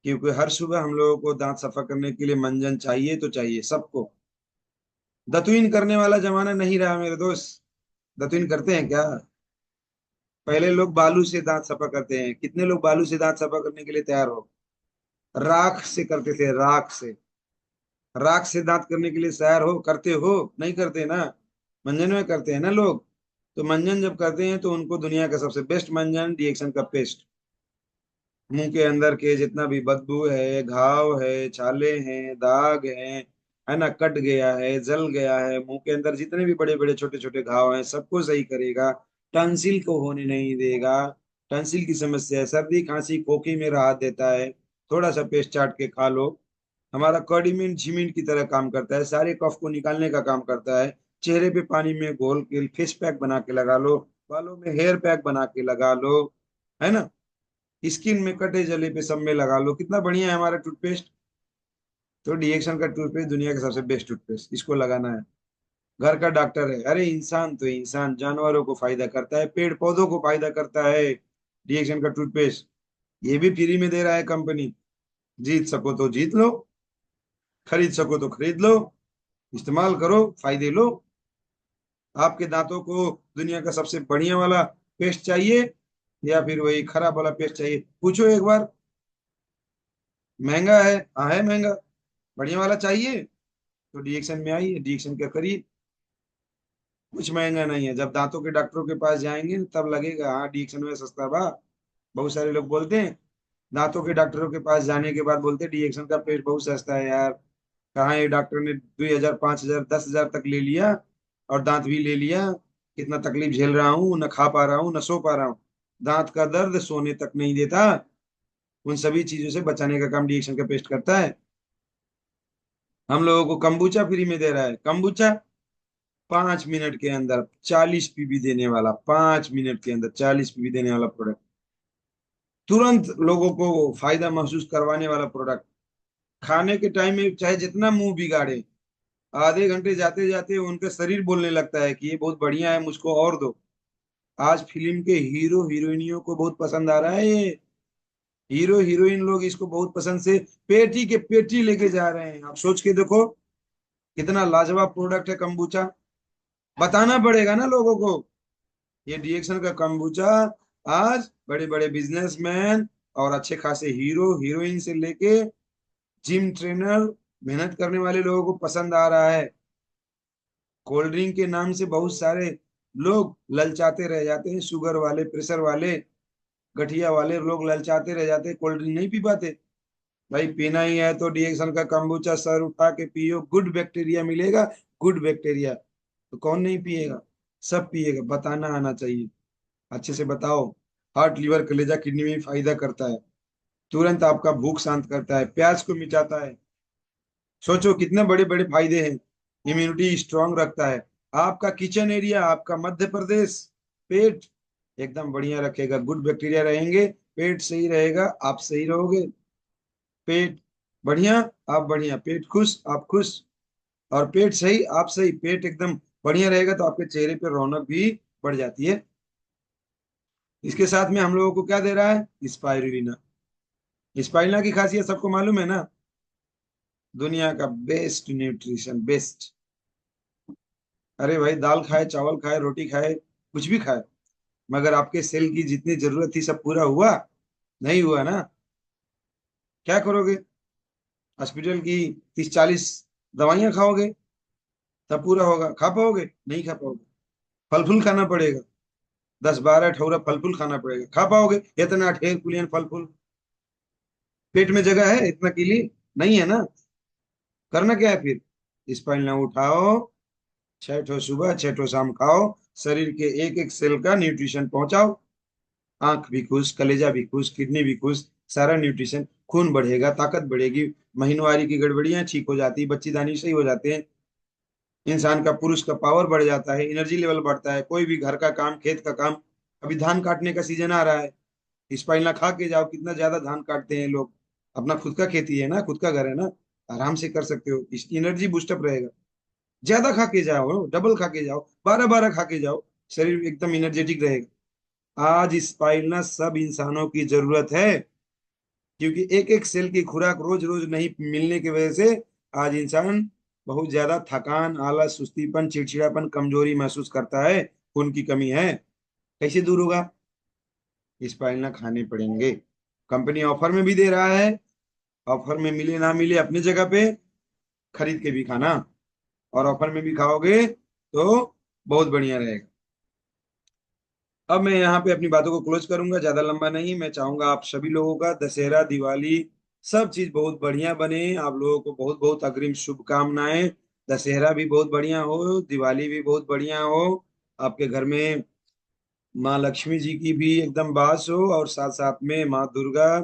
क्योंकि हर सुबह हम लोगों को दांत सफा करने के लिए मंजन चाहिए तो चाहिए सबको। दतुईन करने वाला जमाना नहीं रहा मेरे दोस्त। दतुईन करते हैं क्या? पहले लोग बालू से दांत सफा करते हैं। कितने लोग बालू से दांत सफा करने के लिए तैयार हो? राख से करते थे, राख से। राख से दांत करने के लिए तैयार हो, करते हो? नहीं करते ना, मंजन में करते हैं ना लोग। तो मंजन जब करते हैं तो उनको दुनिया का सबसे बेस्ट मंजन डीएक्सन का पेस्ट। मुंह के अंदर के जितना भी बदबू है, घाव है, छाले हैं, दाग हैं, है ना, कट गया है, जल गया है, मुंह के अंदर जितने भी बड़े बड़े छोटे छोटे घाव हैं सबको सही करेगा। टंसिल को होने नहीं देगा। टंसिल की समस्या है, सर्दी खांसी खोखी में राहत देता है। थोड़ा सा पेस्ट चाट के खा लो। हमारा कर्डिमिंट झिमिंट की तरह काम करता है, सारे कफ को निकालने का काम करता है। चेहरे पे पानी में घोल के फेस पैक बना के लगा लो, बालों में हेयर पैक बना के लगा लो, है ना, स्किन में कटे जले पे सब में लगा लो। कितना बढ़िया है हमारा टूथपेस्ट। तो डीएक्शन का टूथपेस्ट दुनिया का सबसे बेस्ट टूथपेस्ट, इसको लगाना है। घर का डॉक्टर है। अरे इंसान तो इंसान, जानवरों को फायदा करता है, पेड़ पौधों को फायदा करता है डीएक्शन का टूथपेस्ट। ये भी फ्री में दे रहा है कंपनी। जीत सको तो जीत लो, खरीद सको तो खरीद लो, इस्तेमाल करो, फायदे लो। आपके दांतों को दुनिया का सबसे बढ़िया वाला पेस्ट चाहिए, या फिर वही खराब वाला पेस्ट चाहिए? पूछो एक बार। महंगा है? हाँ है महंगा। बढ़िया वाला चाहिए तो डीएक्सन में आइए, डीएक्सन का करिए। कुछ महंगा नहीं है। जब दांतों के डॉक्टरों के पास जाएंगे तब लगेगा हाँ डीएक्सन में सस्ता बा। बहुत सारे लोग बोलते हैं, दांतों के डॉक्टरों के पास जाने के बाद बोलते हैं डीएक्सन का पेस्ट बहुत सस्ता है यार। कहाँ ये डॉक्टर ने 2,000 5,000 10,000 तक ले लिया, और दांत भी ले लिया, कितना तकलीफ झेल रहा हूँ, न खा पा रहा हूँ न सो पा रहा हूँ। दांत का दर्द सोने तक नहीं देता। उन सभी चीजों से बचाने का काम डीएक्शन का पेस्ट करता है। हम लोगों को कंबूचा फ्री में दे रहा है। कंबूचा 5 मिनट के अंदर 40 पीवी देने वाला, 5 मिनट के अंदर 40 पीवी देने वाला प्रोडक्ट, तुरंत लोगों को फायदा महसूस करवाने वाला प्रोडक्ट। खाने के टाइम में चाहे जितना मुंह बिगाड़े, आधे घंटे जाते जाते उनका शरीर बोलने लगता है कि ये बहुत बढ़िया है, मुझको और दो। आज फिल्म के हीरो हीरोइनियों को बहुत पसंद आ रहा है ये। हीरो हीरोइन लोग इसको बहुत पसंद से पेटी के पेटी लेके जा रहे हैं। आप सोच के देखो कितना लाजवाब प्रोडक्ट है कंबूचा। बताना पड़ेगा ना लोगों को। ये डीएक्शन का कंबूचा आज बड़े बड़े बिजनेसमैन और अच्छे खासे हीरो हीरोइन से लेके जिम ट्रेनर, मेहनत करने वाले लोगों को पसंद आ रहा है। कोल्ड ड्रिंक के नाम से बहुत सारे लोग ललचाते रह जाते हैं, शुगर वाले, प्रेशर वाले, गठिया वाले लोग ललचाते रह जाते हैं, कोल्ड ड्रिंक नहीं पी पाते। भाई पीना ही है तो डीएक्शन का कंबूचा सर उठा के पियो, गुड बैक्टीरिया मिलेगा। गुड बैक्टीरिया तो कौन नहीं पिएगा, सब पिएगा। बताना आना चाहिए, अच्छे से बताओ। हार्ट, लिवर, कलेजा, किडनी में फायदा करता है, तुरंत आपका भूख शांत करता है, प्यास को मिटाता है। सोचो कितने बड़े बड़े फायदे हैं। इम्यूनिटी स्ट्रांग रखता है। आपका किचन एरिया, आपका मध्य प्रदेश, पेट एकदम बढ़िया रखेगा। गुड बैक्टीरिया रहेंगे, पेट सही रहेगा, आप सही रहोगे। पेट बढ़िया, आप बढ़िया, पेट खुश, आप खुश। और पेट सही, आप सही, पेट एकदम बढ़िया रहेगा तो आपके चेहरे पे रौनक भी बढ़ जाती है। इसके साथ में हम लोगों को क्या दे रहा है, स्पाइरुलिना। स्पाइरुलिना की खासियत सबको मालूम है ना, दुनिया का बेस्ट न्यूट्रिशन, बेस्ट। अरे भाई दाल खाए, चावल खाए, रोटी खाए, कुछ भी खाए, मगर आपके सेल की जितनी जरूरत थी सब पूरा हुआ? नहीं हुआ ना। क्या करोगे? हॉस्पिटल की 30-40 दवाइयां खाओगे तब पूरा होगा? खा पाओगे? नहीं खा पाओगे। फल फूल खाना पड़ेगा, 10-12 ठोरा फल फूल खाना पड़ेगा। खा पाओगे इतना ढेर पुलियन फल फूल? पेट में जगह है इतना के लिए? नहीं है ना। करना क्या है फिर, स्पाइरलिना उठाओ, 6 ठो सुबह 6 ठो शाम खाओ, शरीर के एक एक सेल का न्यूट्रिशन पहुंचाओ। आंख भी खुश, कलेजा भी खुश, किडनी भी खुश, सारा न्यूट्रिशन। खून बढ़ेगा, ताकत बढ़ेगी, महीनवारी की गड़बड़ियां ठीक हो जाती, बच्चीदानी सही हो जाते हैं, इंसान का, पुरुष का पावर बढ़ जाता है, एनर्जी लेवल बढ़ता है, कोई भी घर का काम, खेत का काम। अभी धान काटने का सीजन आ रहा है, स्पाइरलिना खा के जाओ, कितना ज्यादा धान काटते हैं लोग। अपना खुद का खेती है ना, खुद का घर है ना, आराम से कर सकते हो, इसकी एनर्जी बूस्टअप रहेगा। ज्यादा खा के जाओ, डबल खा के जाओ, 12-12 खा के जाओ, शरीर एकदम एनर्जेटिक रहेगा। आज स्पाइरलिना सब इंसानों की जरूरत है, क्योंकि एक एक सेल की खुराक रोज रोज नहीं मिलने की वजह से आज इंसान बहुत ज्यादा थकान, आलस, सुस्तीपन, चिड़चिड़ापन, कमजोरी महसूस करता है, खून की कमी है। कैसे दूर होगा? स्पाइरलिना खाने पड़ेंगे। कंपनी ऑफर में भी दे रहा है, ऑफर में मिले ना मिले अपनी जगह पे, खरीद के भी खाना, और ऑफर में भी खाओगे तो बहुत बढ़िया रहेगा। अब मैं यहाँ पे अपनी बातों को क्लोज करूंगा, ज्यादा लंबा नहीं। मैं चाहूंगा आप सभी लोगों का दशहरा, दिवाली, सब चीज बहुत बढ़िया बने। आप लोगों को बहुत बहुत अग्रिम शुभकामनाएं। दशहरा भी बहुत बढ़िया हो, दिवाली भी बहुत बढ़िया हो, आपके घर में माँ लक्ष्मी जी की भी एकदम वास हो, और साथ साथ में माँ दुर्गा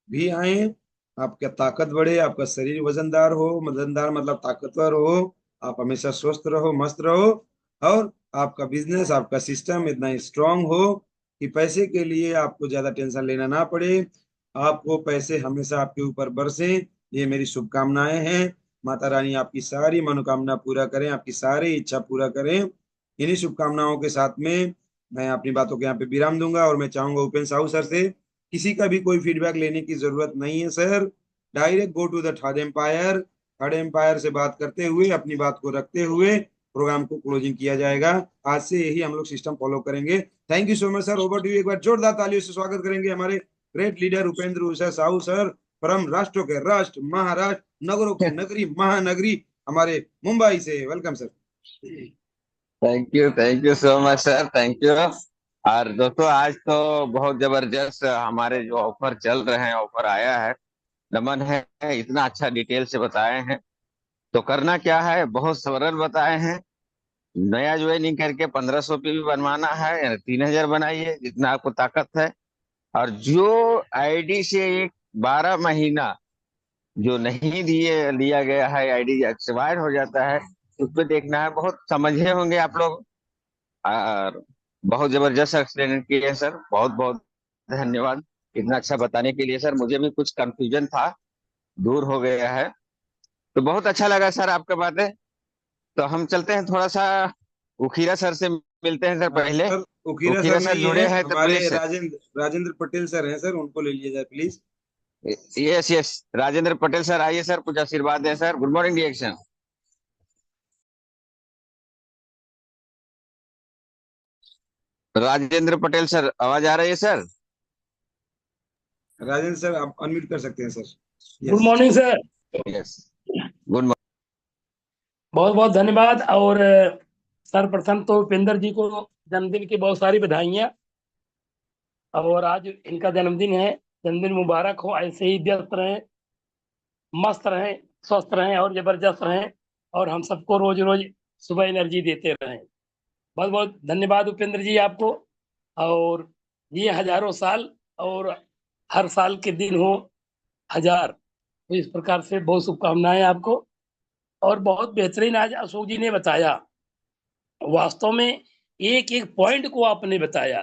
भी आए। आपका ताकत बढ़े, आपका शरीर वजनदार हो, वजनदार मतलब ताकतवर हो, आप हमेशा स्वस्थ रहो, मस्त रहो, और आपका बिजनेस, आपका सिस्टम इतना स्ट्रांग हो कि पैसे के लिए आपको ज्यादा टेंशन लेना ना पड़े, आपको पैसे हमेशा आपके ऊपर बरसे। ये मेरी शुभकामनाएं हैं। माता रानी आपकी सारी मनोकामना पूरा करें, आपकी सारी इच्छा पूरा करें। इन्हीं शुभकामनाओं के साथ में मैं अपनी बातों के यहाँ पे विराम दूंगा, और मैं चाहूंगा उपेंद्र साहू सर से किसी का भी कोई फीडबैक लेने की जरूरत नहीं है sir. Direct go to the third umpire. Third umpire से बात करते हुए, अपनी बात को रखते हुए प्रोग्राम को क्लोजिंग किया जाएगा। आज से यही हम लोग सिस्टम फॉलो करेंगे। Thank you so much sir, over to you. एक बार जोरदार तालियों से स्वागत करेंगे हमारे great leader Upendra Usha Sahu sir, परम राष्ट्रों के राष्ट्र, महाराष्ट्र, नगरों की नगरी, महानगरी, हमारे मुंबई से। Welcome sir. Thank you so much sir, thank you. और दोस्तों आज तो बहुत जबरदस्त हमारे जो ऑफर चल रहे हैं, ऑफर आया है। नमन है, इतना अच्छा डिटेल से बताए हैं। तो करना क्या है, बहुत सरल बताए हैं। नया ज्वाइनिंग करके 1500 पे भी बनवाना है या 3000 बनाइए, जितना आपको ताकत है। और जो आईडी से एक 12 महीना जो नहीं दिए लिया गया है, आईडी एक्सपायर हो जाता है, उस पर देखना है। बहुत समझे होंगे आप लोग। और बहुत जबरदस्त एक्सप्लेन किए हैं सर, बहुत बहुत धन्यवाद इतना अच्छा बताने के लिए सर। मुझे भी कुछ कंफ्यूजन था, दूर हो गया है। तो बहुत अच्छा लगा सर आपका बातें। तो हम चलते हैं थोड़ा सा, उखीरा सर से मिलते हैं सर पहले। सर उकीरा सर उखीरा सर नहीं है, जुड़े हैं तो हमारे प्लीज। राजेंद्र पटेल सर हैं सर, उनको ले लीजिए please. Yes yes, Rajendra Patel sir आइए सर, कुछ आशीर्वाद दें सर। गुड मॉर्निंग डिएक्शन। राजेंद्र पटेल सर, आवाज आ रही है सर? राजेंद्र सर आप अनम्यूट कर सकते हैं sir. Good yes. Morning sir. Yes, good बहुत बहुत धन्यवाद। और सर्वप्रथम तो उपेंद्र जी को जन्मदिन की बहुत सारी बधाइयाँ। और आज इनका जन्मदिन है, जन्मदिन मुबारक हो। ऐसे ही व्यस्त रहें, मस्त रहें, स्वस्थ रहें और जबरदस्त रहें, और हम सबको रोज रोज सुबह एनर्जी देते रहें। बहुत बहुत धन्यवाद उपेंद्र जी आपको। और ये हजारों साल, और हर साल के दिन हो हजार, तो इस प्रकार से बहुत शुभकामनाएं आपको। और बहुत बेहतरीन आज अशोक जी ने बताया, वास्तव में एक एक पॉइंट को आपने बताया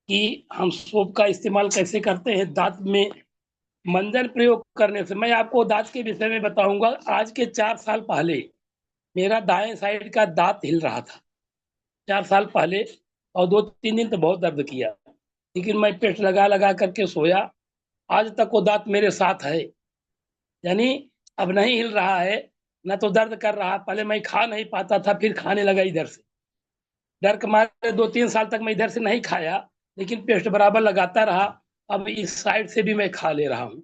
कि हम सोप का इस्तेमाल कैसे करते हैं दांत में मंजन प्रयोग करने से। मैं आपको दांत के विषय में बताऊंगा। आज के 4 साल पहले मेरा दाएं साइड का दांत हिल रहा था, 4 साल पहले। और 2-3 दिन तो बहुत दर्द किया, लेकिन मैं पेस्ट लगा लगा करके सोया। आज तक वो दांत मेरे साथ है, यानी अब नहीं हिल रहा है, ना तो दर्द कर रहा। पहले मैं खा नहीं पाता था, फिर खाने लगा इधर से। डर के मारे 2-3 साल तक मैं इधर से नहीं खाया, लेकिन पेस्ट बराबर लगाता रहा। अब इस साइड से भी मैं खा ले रहा हूँ।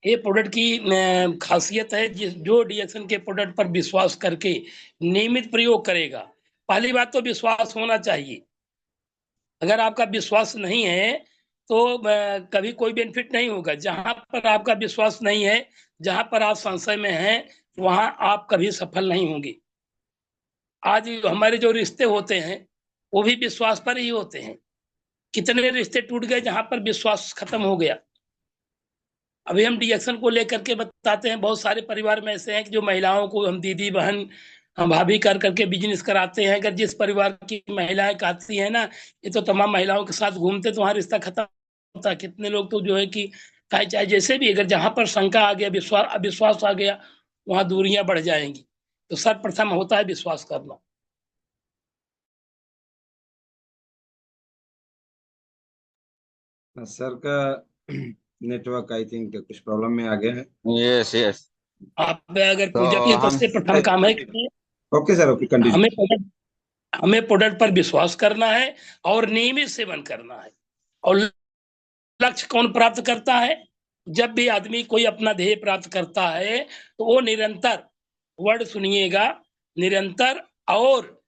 ये प्रोडक्ट की खासियत है। जो डीएक्सन के प्रोडक्ट पर विश्वास करके नियमित प्रयोग करेगा, पहली बात तो विश्वास होना चाहिए। अगर आपका विश्वास नहीं है तो कभी कोई बेनिफिट नहीं होगा। जहां पर आपका विश्वास नहीं है, जहां पर आप संशय में हैं, वहां आप कभी सफल नहीं होंगे। आज हमारे जो रिश्ते होते हैं वो भी विश्वास पर ही होते हैं। कितने रिश्ते टूट गए जहां पर विश्वास खत्म हो गया। अभी हम डीएक्शन को लेकर के बताते हैं, बहुत सारे परिवार में ऐसे हैं कि जो महिलाओं को हम दीदी बहन हम भाभी कर करके बिजनेस कराते हैं। अगर जिस परिवार की महिलाएं कहती हैं ना, ये तो तमाम महिलाओं के साथ घूमते, तो वहाँ रिश्ता खत्म होता है। कितने लोग तो जो है कि चाहे चाहे जैसे भी, अगर जहां पर शंका आ गया, विश्वास अविश्वास आ गया, वहां दूरियां बढ़ जाएंगी। तो सर्वप्रथम होता है विश्वास करना। सर का नेटवर्क आई थिंक कुछ प्रॉब्लम में आ गया है। Yes yes. आप अगर तो पूजा की, तो हम सबसे प्रथम काम है कि ओके सर, ओके कंटिन्यू। हमें प्रोडक्ट हमें प्रोडक्ट पर विश्वास करना है और नियमित सेवन करना है। और लक्ष्य कौन प्राप्त करता है? जब भी आदमी कोई अपना ध्येय प्राप्त करता है, तो वो निरंतर, वर्ड सुनिएगा, निरंतर और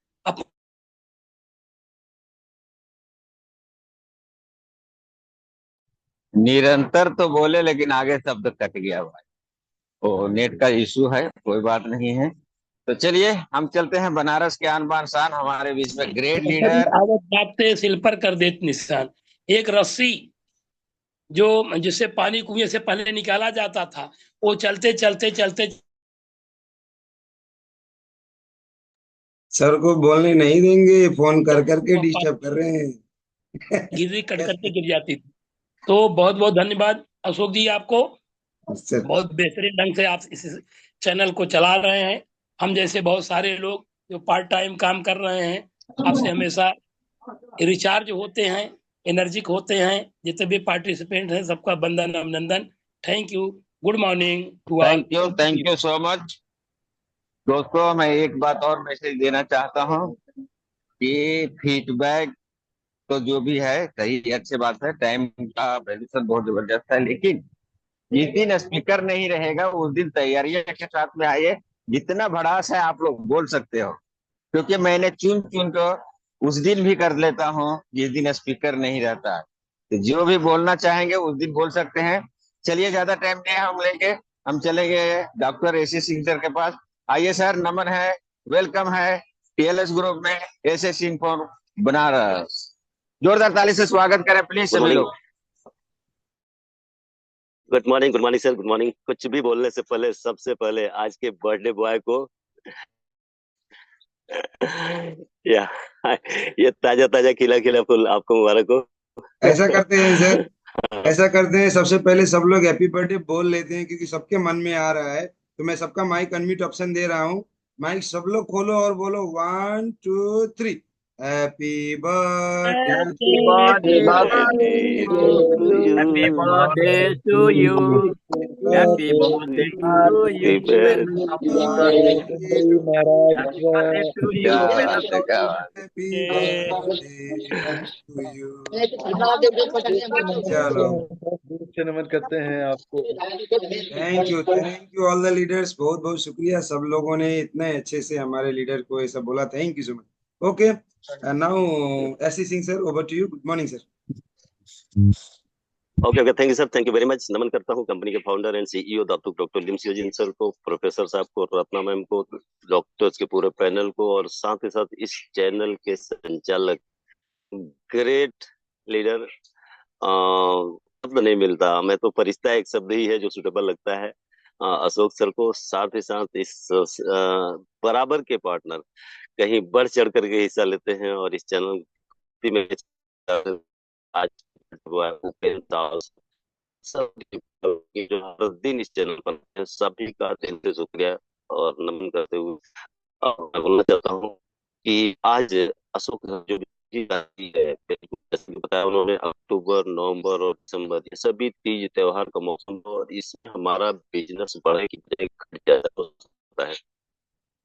निरंतर तो बोले, लेकिन आगे शब्द कट गया भाई। तो नेट का इशू है, कोई बात नहीं है। तो चलिए हम चलते हैं बनारस के आन बान शान, हमारे बीच में ग्रेट अपनी लीडर। आवत बात से सिल पर कर देते निशान। एक रस्सी जो जिससे पानी कुएं से पहले निकाला जाता था, वो चलते चलते चलते सर को बोलने नहीं देंगे, फोन कर करके वो डिस्टर्ब कर रहे हैं। गिर्री कट करके गिर जाती थी। तो बहुत बहुत धन्यवाद अशोक जी आपको। सर बहुत बेहतरीन ढंग से आप इस चैनल को चला रहे हैं। हम जैसे बहुत सारे लोग जो पार्ट टाइम काम कर रहे हैं, आपसे हमेशा रिचार्ज होते हैं, एनर्जिक होते हैं। जितने भी पार्टिसिपेंट हैं, सबका वंदन अभिनंदन। Thank you. Good morning to all. Thank you so much. दोस्तों मैं एक बात और मैसेज देना चाहता हूँ कि फीडबैक तो जो भी है सही अच्छी बात है, टाइम का वैल्यूशन बहुत जबरदस्त है, लेकिन जिस दिन स्पीकर नहीं रहेगा उस दिन तैयारियां के साथ में आइए। जितना भड़ास है आप लोग बोल सकते हो, क्योंकि मैंने चुन चुन कर उस दिन भी कर लेता हूँ जिस दिन स्पीकर नहीं रहता है। तो जो भी बोलना चाहेंगे उस दिन बोल सकते हैं। चलिए ज्यादा टाइम नहीं हम लेंगे, हम चलेंगे डॉक्टर एसी सिंह सर के पास। आइए सर, नमन है, वेलकम है टीएलएस ग्रुप में, एसएस इन्फो बनारस। जोरदार ताली से स्वागत करें प्लीज गुड सभी मॉर्निंग। लोग। Good morning sir, good morning. कुछ भी बोलने से पहले सबसे पहले आज के बर्थडे बॉय को या ये ताजा ताजा खिला खिला फूल आपको मुबारक हो। ऐसा करते हैं सर, ऐसा करते हैं, सबसे पहले सब लोग हैप्पी बर्थडे बोल लेते हैं क्योंकि सबके मन में आ रहा है। तो मैं सबका माइक अनम्यूट ऑप्शन दे रहा हूँ। माइक सब लोग खोलो और बोलो 1 2 3। Happy birthday happy birthday Happy birthday to to you. Happy you. Birthday to you. Happy birthday to you Happy welcome. birthday. Happy birthday to you क्या बात है, वेलकम। क्या बात हैप्पी बर्थडे टू यू। चलो, से नमन करते हैं आपको। Thank you all the leaders, बहुत बहुत शुक्रिया सब लोगों ने इतने अच्छे से हमारे लीडर को ऐसा बोला। Thank you so much. Okay, now SC Singh sir, over to you. Good morning sir. Okay okay, thank you sir, thank you very much. नमन करता हूँ कंपनी के फाउंडर एंड सीईओ डॉक्टर लिमसियोजिन सर को, प्रोफेसर साहब को, रत्ना मैम को, डॉक्टर्स के पूरे पैनल को, और साथ ही साथ इस चैनल के संचालक, ग्रेट लीडर, शब्द नहीं मिलता, मैं तो फरिश्ता एक शब्द ही है जो सुटेबल लगता है, अशोक सर को। साथ ही साथ इस बराबर के पार्टनर, कहीं बढ़ चढ़ करके हिस्सा लेते हैं और इस चैनल में आज हुआ है उपेंद्र दास, सब जो हर दिन इस चैनल पर हैं, सभी का दिल से शुक्रिया और नमन करते हुए मैं बोलना चाहता हूँ कि आज अशोक जो भी जाती है, जैसे कि बताया उन्होंने, अक्टूबर, नवंबर और दिसंबर ये सभी तीज त्योहार का मौसम है और इसमें हमारा बिजनेस बढ़े की बजाय घट ज्यादा हो सकता है।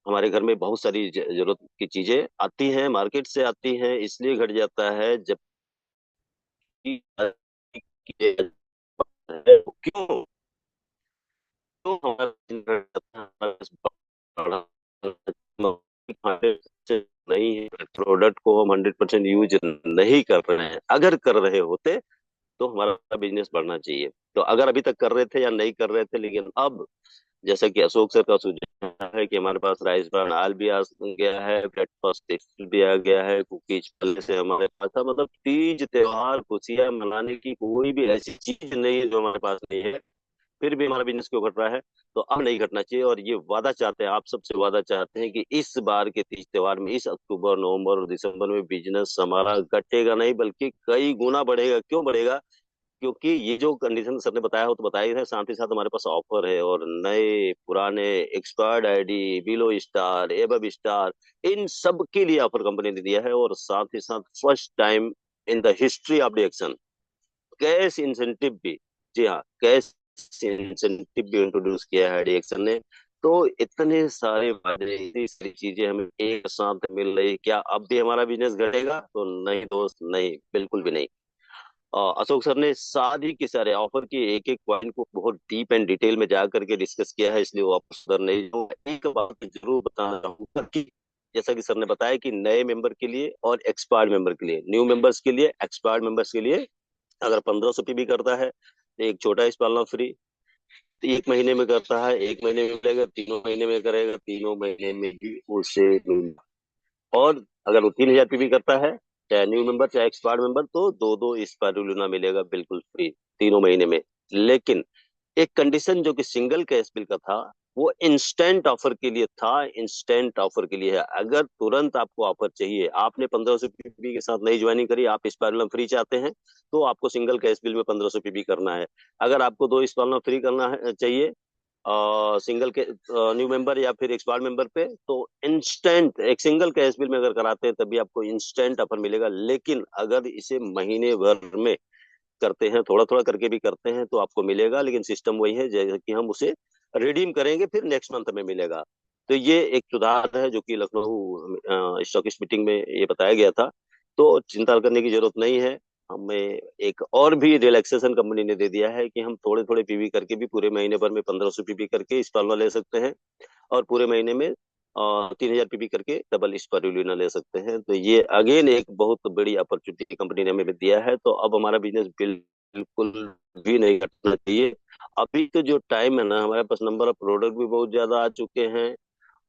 हमारे घर में बहुत सारी जरूरत की चीजें आती हैं, मार्केट से आती हैं, इसलिए घट जाता है, जबकि क्यों तो हमारा बिजनेस घट जाता है, हमारा नहीं है, प्रोडक्ट को हम 100% यूज नहीं कर रहे हैं। अगर कर रहे होते तो हमारा बिजनेस बढ़ना चाहिए। तो अगर अभी तक कर रहे थे या नहीं कर रहे थे, लेकिन अब जैसा कि अशोक सर का सुझाव है कि हमारे पास राइस ब्रान आयल भी आ गया है, ब्रेकफास्ट टेक्सटाइल भी आ गया है, कुकीज पहले से हमारे पास था, मतलब तीज त्योहार खुशियां मनाने की कोई भी ऐसी चीज नहीं है जो हमारे पास नहीं है, फिर भी हमारा बिजनेस क्यों घट रहा है? तो अब नहीं घटना चाहिए। और ये वादा चाहते हैं, आप सबसे वादा चाहते हैं कि इस बार के तीज त्योहार में, इस अक्टूबर, नवंबर और दिसंबर में बिजनेस हमारा घटेगा नहीं बल्कि कई गुना बढ़ेगा। क्यों बढ़ेगा? क्योंकि ये जो कंडीशन सर ने बताया हो तो बताया ही है, साथ ही साथ हमारे पास ऑफर है, और नए पुराने expired ID, below star, above star, इन सब के लिए ऑफर कंपनी ने दिया है। और साथ ही साथ first time in the history of the action cash incentive भी, जी हाँ, कैश इंसेंटिव भी इंट्रोड्यूस किया है डिएक्शन ने। तो इतने सारे फायदे, इतनी सारी चीजें हमें एक साथ मिल रही, क्या अब भी हमारा बिजनेस घटेगा? तो नहीं दोस्त, नहीं, बिल्कुल भी नहीं। अशोक सर ने सारी के सारे ऑफर के एक एक पॉइंट को बहुत डीप एंड डिटेल में जा करके डिस्कस किया है, इसलिए वो वापस सर नहीं, जो एक बात जरूर बताना चाहूंगा कि जैसा कि सर ने बताया कि नए मेंबर के लिए और एक्सपायर्ड मेंबर के लिए, न्यू मेंबर्स के लिए, एक्सपायर्ड मेंबर्स के लिए, अगर 1500 पीबी करता है तो एक छोटा स्पालना फ्री, तो 1 महीने में करता है 1 महीने में मिलेगा, 3 महीने में करेगा 3 महीने में भी उसे मिलेगा। और अगर वो 3000 पीबी करता है, चाहे न्यू मेंबर चाहे एक्सपायर्ड मेंबर, तो दो दो स्पाइरुलिना मिलेगा बिल्कुल फ्री 3 महीने में। लेकिन एक कंडीशन जो कि सिंगल कैश बिल का था, वो इंस्टेंट ऑफर के लिए था, इंस्टेंट ऑफर के लिए है। अगर तुरंत आपको ऑफर चाहिए, आपने 1500 पीबी के साथ नई ज्वाइनिंग करी, आप स्पाइरुलम फ्री चाहते हैं, तो आपको सिंगल कैश बिल में 1500 पीबी करना है। अगर आपको दो स्पाइरुलम फ्री करना है चाहिए, सिंगल के न्यू मेंबर या फिर एक्सपायर्ड मेंबर पे, तो इंस्टेंट एक सिंगल कैश बिल में अगर कराते हैं तभी आपको इंस्टेंट ऑफर मिलेगा। लेकिन अगर इसे महीने भर में करते हैं, थोड़ा थोड़ा करके भी करते हैं, तो आपको मिलेगा, लेकिन सिस्टम वही है जैसे कि हम उसे रिडीम करेंगे फिर नेक्स्ट मंथ में मिलेगा। तो ये एक सुधार है जो कि लखनऊ स्टॉकिस्ट मीटिंग में ये बताया गया था, तो चिंता करने की जरूरत नहीं है। हमें एक और भी रिलैक्सेशन कंपनी ने दे दिया है कि हम थोड़े थोड़े पीवी करके भी पूरे महीने भर में 1500 पीवी करके स्पालना ले सकते हैं, और पूरे महीने में 3000 पीबी करके डबल स्पारुलिना ले सकते हैं। तो ये अगेन एक बहुत बड़ी अपॉर्चुनिटी कंपनी ने हमें दिया है। तो अब हमारा बिजनेस बिल्कुल भी नहीं घटना चाहिए। अभी तो जो टाइम है ना, हमारे पास नंबर ऑफ प्रोडक्ट भी बहुत ज्यादा आ चुके हैं,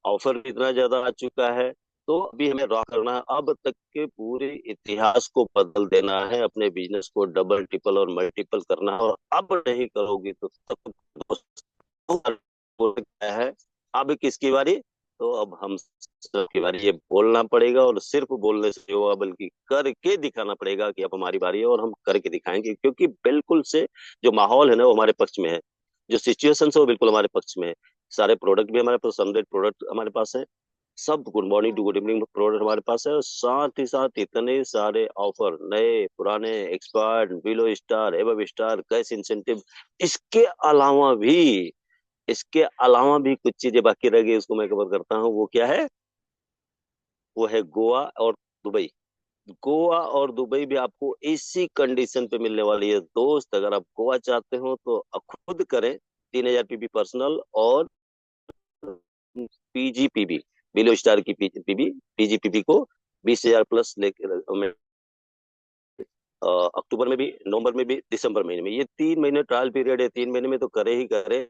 ऑफर इतना ज्यादा आ चुका है। तो अभी हमें रॉक करना है, अब तक के पूरे इतिहास को बदल देना है, अपने बिजनेस को डबल ट्रिपल और मल्टीपल करना है। और अब नहीं करोगे तो तब क्या है, अब किसकी बारी? तो अब हम सबकी बारी। ये बोलना पड़ेगा, और सिर्फ बोलने से होगा बल्कि करके दिखाना पड़ेगा कि अब हमारी बारी है, और हम करके दिखाएंगे। क्योंकि बिल्कुल से जो माहौल है ना वो हमारे पक्ष में है, जो सिचुएशन है वो बिल्कुल हमारे पक्ष में है। सारे प्रोडक्ट भी हमारे पास, सनलाइट प्रोडक्ट हमारे पास है, सब good morning to good evening product हमारे पास है। और साथ ही साथ इतने सारे ऑफर, नए पुराने, expired, below star, above star, cash incentive, इसके अलावा भी इसके अलावा भी कुछ चीजें बाकी रह गई, उसको मैं कवर करता हूँ। वो क्या है? वो है गोवा और दुबई। गोवा और दुबई भी आपको इसी कंडीशन पे मिलने वाली है दोस्त। अगर आप गोवा चाहते हो तो खुद करें, 3000 पीबी पर्सनल, और पीजीपीबी, बिलो स्टार की पीबी, पीजीपीबी को 20,000 प्लस लेकर अक्टूबर में भी, नवंबर में भी, दिसंबर महीने में, ये 3 महीने ट्रायल पीरियड है। 3 महीने में तो करे ही करे।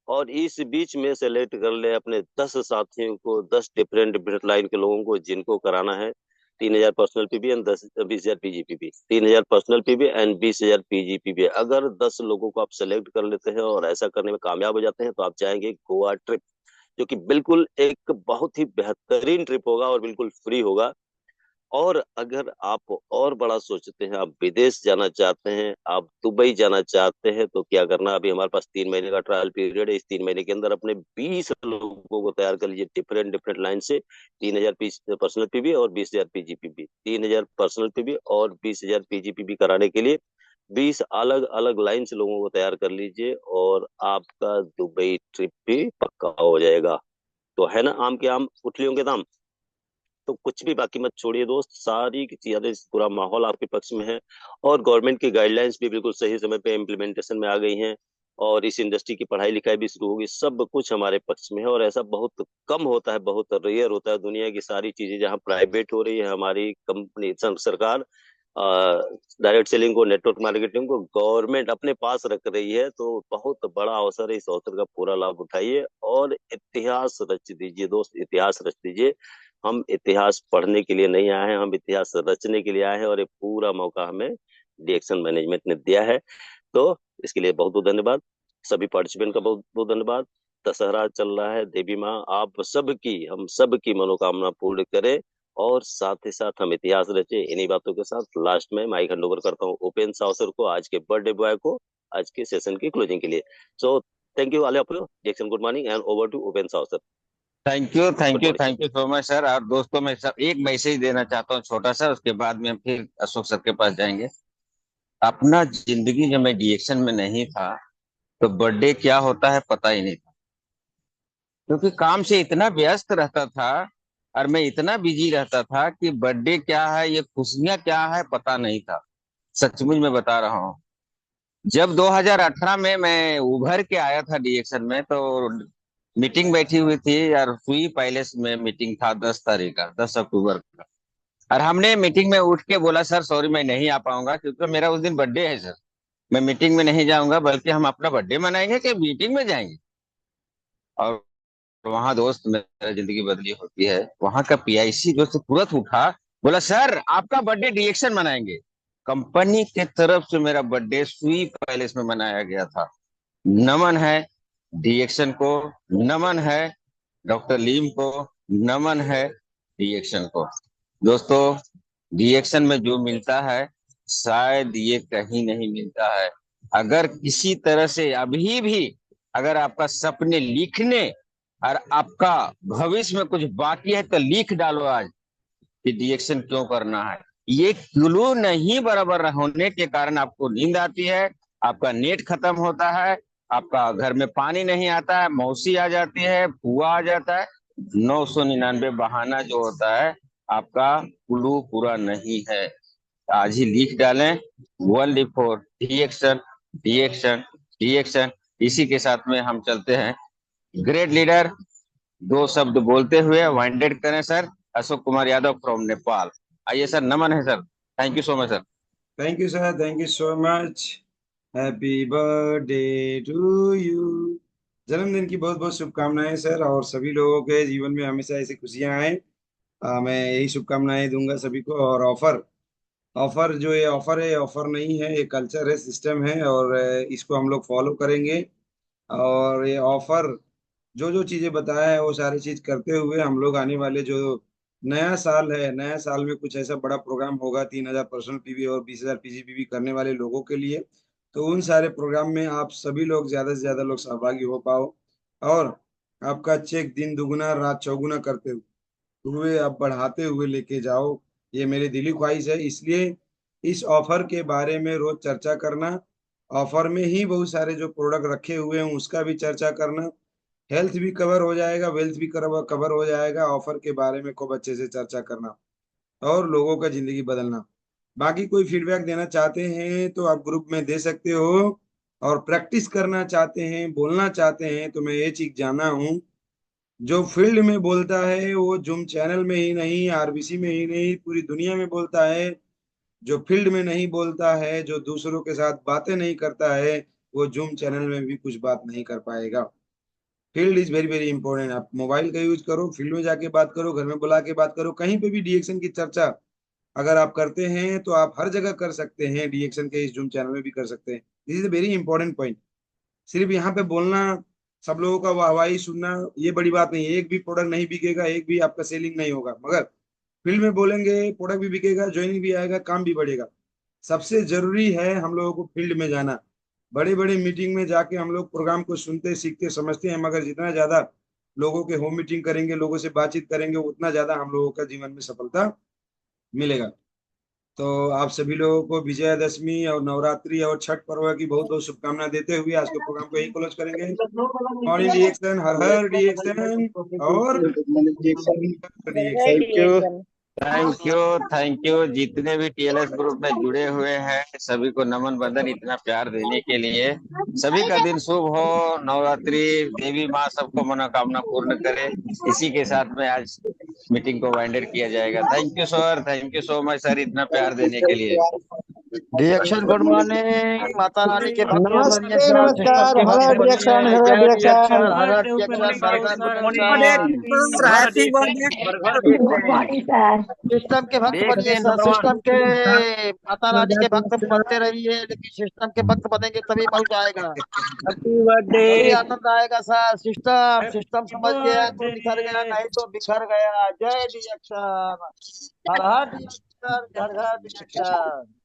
और इस बीच में सेलेक्ट कर ले अपने 10 साथियों को, 10 डिफरेंट लाइन के लोगों को जिनको कराना है 3,000 personal PB and 20,000 PGPB. 3,000 personal PB and 20,000 PGPB. अगर 10 लोगों को आप सेलेक्ट कर लेते हैं और ऐसा करने में कामयाब हो जाते हैं तो आप जाएंगे गोवा ट्रिप, जो कि बिल्कुल एक बहुत ही बेहतरीन ट्रिप होगा और बिल्कुल फ्री होगा। और अगर आप और बड़ा सोचते हैं, आप विदेश जाना चाहते हैं, आप दुबई जाना चाहते हैं, तो क्या करना? अभी हमारे पास 3 महीने का ट्रायल पीरियड है। इस 3 महीने के अंदर अपने 20 लोगों को तैयार कर लीजिए डिफरेंट डिफरेंट लाइन से। 3,000 पर्सनल पीबी और 20,000 पीजीपीबी। 3,000 पर्सनल पीबी और 20,000 पीजीपीबी कराने के लिए 20 अलग अलग लाइन से लोगों को तैयार कर लीजिए, और आपका दुबई ट्रिप भी पक्का हो जाएगा। तो है ना आम के आम गुठलियों के दाम। तो कुछ भी बाकी मत छोड़िए दोस्त, सारी की चीजें, पूरा माहौल आपके पक्ष में है। और गवर्नमेंट की गाइडलाइंस भी बिल्कुल सही समय पे इम्प्लीमेंटेशन में आ गई हैं। और इस इंडस्ट्री की पढ़ाई लिखाई भी शुरू होगी, सब कुछ हमारे पक्ष में है। और ऐसा बहुत कम होता है, बहुत रेयर होता है। दुनिया की सारी चीजें जहाँ प्राइवेट हो रही है, हमारी कंपनी सरकार डायरेक्ट सेलिंग को, नेटवर्क मार्केटिंग को गवर्नमेंट अपने पास रख रही है। तो बहुत बड़ा अवसर है, इस अवसर का पूरा लाभ उठाइए और इतिहास रच दीजिए दोस्त, इतिहास रच दीजिए। हम इतिहास पढ़ने के लिए नहीं आए हैं, हम इतिहास रचने के लिए आए हैं, और ये पूरा मौका हमें डिएक्शन मैनेजमेंट ने दिया है। तो इसके लिए बहुत बहुत धन्यवाद। सभी पार्टिसिपेंट का बहुत बहुत धन्यवाद। दशहरा चल रहा है, देवी माँ आप सबकी, हम सबकी मनोकामना पूर्ण करे, और साथ ही साथ हम इतिहास रचे। इन्हीं बातों के साथ लास्ट में माइक हैंड ओवर करता हूँ ओपेन सावसर को, आज के बर्थडे बॉय को, आज के सेशन की क्लोजिंग के लिए। So thank you all of you. Jackson good morning and over to ओपेन सावसर। Thank you, good thank you, morning. Thank you so much sir. और दोस्तों मैं सब एक मैसेज देना चाहता हूँ छोटा सा, उसके बाद में हम फिर अशोक सर के पास जाएंगे। अपना जिंदगी जब मैं डिएक्शन में नहीं था तो बर्थडे क्या होता है पता ही नहीं था, क्योंकि काम से इतना व्यस्त रहता था और मैं इतना बिजी रहता था कि बर्थडे क्या है, ये खुशियां क्या है, पता नहीं था। सचमुच में बता रहा हूँ। जब 2018 में मैं उभर के आया था डिएक्शन में, तो मीटिंग बैठी हुई थी यार, सुई पैलेस में मीटिंग था 10 तारीख का, 10 अक्टूबर का। और हमने मीटिंग में उठ के बोला सर सॉरी मैं नहीं आ पाऊंगा क्योंकि मेरा उस दिन बर्थडे है सर। मैं मीटिंग में नहीं जाऊंगा, बल्कि हम अपना बर्थडे मनाएंगे कि मीटिंग में जाएंगे। और वहां दोस्त मेरा जिंदगी बदली होती है। वहां का पीआईसी जो से तुरंत उठा, बोला सर आपका बर्थडे डिएक्शन मनाएंगे। कंपनी के तरफ से मेरा बर्थडे सुई पैलेस में मनाया गया था। नमन है डीएक्शन को, नमन है डॉक्टर लीम को, नमन है डीएक्शन को। दोस्तों, डीएक्शन में जो मिलता है शायद ये कहीं नहीं मिलता है। अगर किसी तरह से अभी भी अगर आपका सपने लिखने और आपका भविष्य में कुछ बाकी है तो लिख डालो आज कि डीएक्शन क्यों करना है। ये क्लू नहीं बराबर होने के कारण आपको नींद आती है, आपका नेट खत्म होता है, आपका घर में पानी नहीं आता है, मौसी आ जाती है, फुआ आ जाता है। 999 बहाना जो होता है, आपका क्लू पूरा नहीं है। आज ही लिख डालें 1 D4 डीएक्शन, डीएक्शन, डीएक्शन। इसी के साथ में हम चलते हैं। ग्रेट लीडर 2 शब्द बोलते हुए वाइंडेड करें सर। अशोक कुमार यादव फ्रॉम नेपाल। आइए सर, नमन है sir. Thank you so much sir. Thank you sir, thank you so much. Happy birthday to you. जन्मदिन की बहुत बहुत शुभकामनाएं सर, और सभी लोगों के जीवन में हमेशा ऐसी खुशियां आए। मैं यही शुभकामनाएं दूंगा सभी को। और ऑफर ऑफर जो ये ऑफर है, ये ऑफर नहीं है, ये कल्चर है, सिस्टम है, और इसको हम लोग फॉलो करेंगे। और ये ऑफर जो जो चीजें बताया है वो सारी चीज करते हुए हम लोग आने वाले जो नया साल है, नया साल में कुछ ऐसा बड़ा प्रोग्राम होगा 3,000 पर्सनल पीवी और 20,000 पीजीपीवी करने वाले लोगों के लिए। तो उन सारे प्रोग्राम में आप सभी लोग ज्यादा से ज्यादा लोग सहभागी हो पाओ, और आपका चेक दिन दुगुना रात चौगुना करते हुए आप बढ़ाते हुए लेके जाओ। ये मेरी दिली ख्वाहिश है। इसलिए इस ऑफर के बारे में रोज चर्चा करना, ऑफर में ही बहुत सारे जो प्रोडक्ट रखे हुए हैं उसका भी चर्चा करना, हेल्थ भी कवर हो जाएगा, वेल्थ भी कवर हो जाएगा। ऑफर के बारे में खूब अच्छे से चर्चा करना और लोगों का जिंदगी बदलना। बाकी कोई फीडबैक देना चाहते हैं तो आप ग्रुप में दे सकते हो, और प्रैक्टिस करना चाहते हैं, बोलना चाहते हैं, तो मैं ये चीज जाना हूँ, जो फील्ड में बोलता है वो जूम चैनल में ही नहीं, आरबीसी में ही नहीं, पूरी दुनिया में बोलता है। जो फील्ड में नहीं बोलता है, जो दूसरों के साथ बातें नहीं करता है, वो जूम चैनल में भी कुछ बात नहीं कर पाएगा। Field is very very important. आप मोबाइल का यूज करो, फील्ड में जाके बात करो, घर में बुला के बात करो, कहीं पे भी डीएक्शन की चर्चा अगर आप करते हैं तो आप हर जगह कर सकते हैं, डीएक्शन के इस जूम चैनल में भी कर सकते हैं। This is a very important point. सिर्फ यहाँ पे बोलना, सब लोगों का वाहवाही सुनना, ये बड़ी बात नहीं है। एक भी प्रोडक्ट नहीं बिकेगा, एक भी आपका सेलिंग नहीं होगा, मगर फील्ड में बोलेंगे, प्रोडक्ट भी बिकेगा, ज्वाइनिंग भी आएगा, काम भी बढ़ेगा। सबसे जरूरी है हम लोगों को फील्ड में जाना। बड़ी बड़ी मीटिंग में जाके हम लोग प्रोग्राम को सुनते सीखते समझते हैं, मगर जितना ज्यादा लोगों के होम मीटिंग करेंगे, लोगों से बातचीत करेंगे, उतना ज्यादा हम लोगों का जीवन में सफलता मिलेगा। तो आप सभी लोगों को विजयादशमी और नवरात्रि और छठ पर्व की बहुत बहुत शुभकामनाएं देते हुए आज के प्रोग्राम को यही क्लोज करेंगे। मॉर्निंग रिएक्शन, हर हर रिएक्शन, और reaction. Thank you. Thank you. Thank you जितने भी टीएलएस ग्रुप में जुड़े हुए हैं, सभी को नमन बंदन इतना प्यार देने के लिए। सभी का दिन शुभ हो। नवरात्रि देवी माँ सबको मनोकामना पूर्ण करे। इसी के साथ में आज मीटिंग को वाइंडर किया जाएगा। Thank you sir, thank you so much sir, इतना प्यार देने के लिए। Reaction good morning. Mata Rani के भक्त बनिए नमस्ते सर, सिस्टम नमस्कार, के हर भक्त हर बनिए। रिएक्शन, हर हर जय रिएक्शन। रिएक्शन, हर हर रिएक्शन, घर घर good birthday reaction. Sir, happy birthday. Good morning sir. System के भक्त बनिए सर, सिस्टम के। माता रानी के भक्त बनते रहिए, लेकिन सिस्टम के भक्त बनेंगे तभी मजा आएगा, हैप्पी बर्थडे। तभी आनंद आएगा सर। सिस्टम सिस्टम हैप्पी समझ गया तो निखर गया, बर्थडे। नहीं तो बिखर गया। जय रिएक्शन, हर हर रिएक्शन, घर घर रिएक्शन।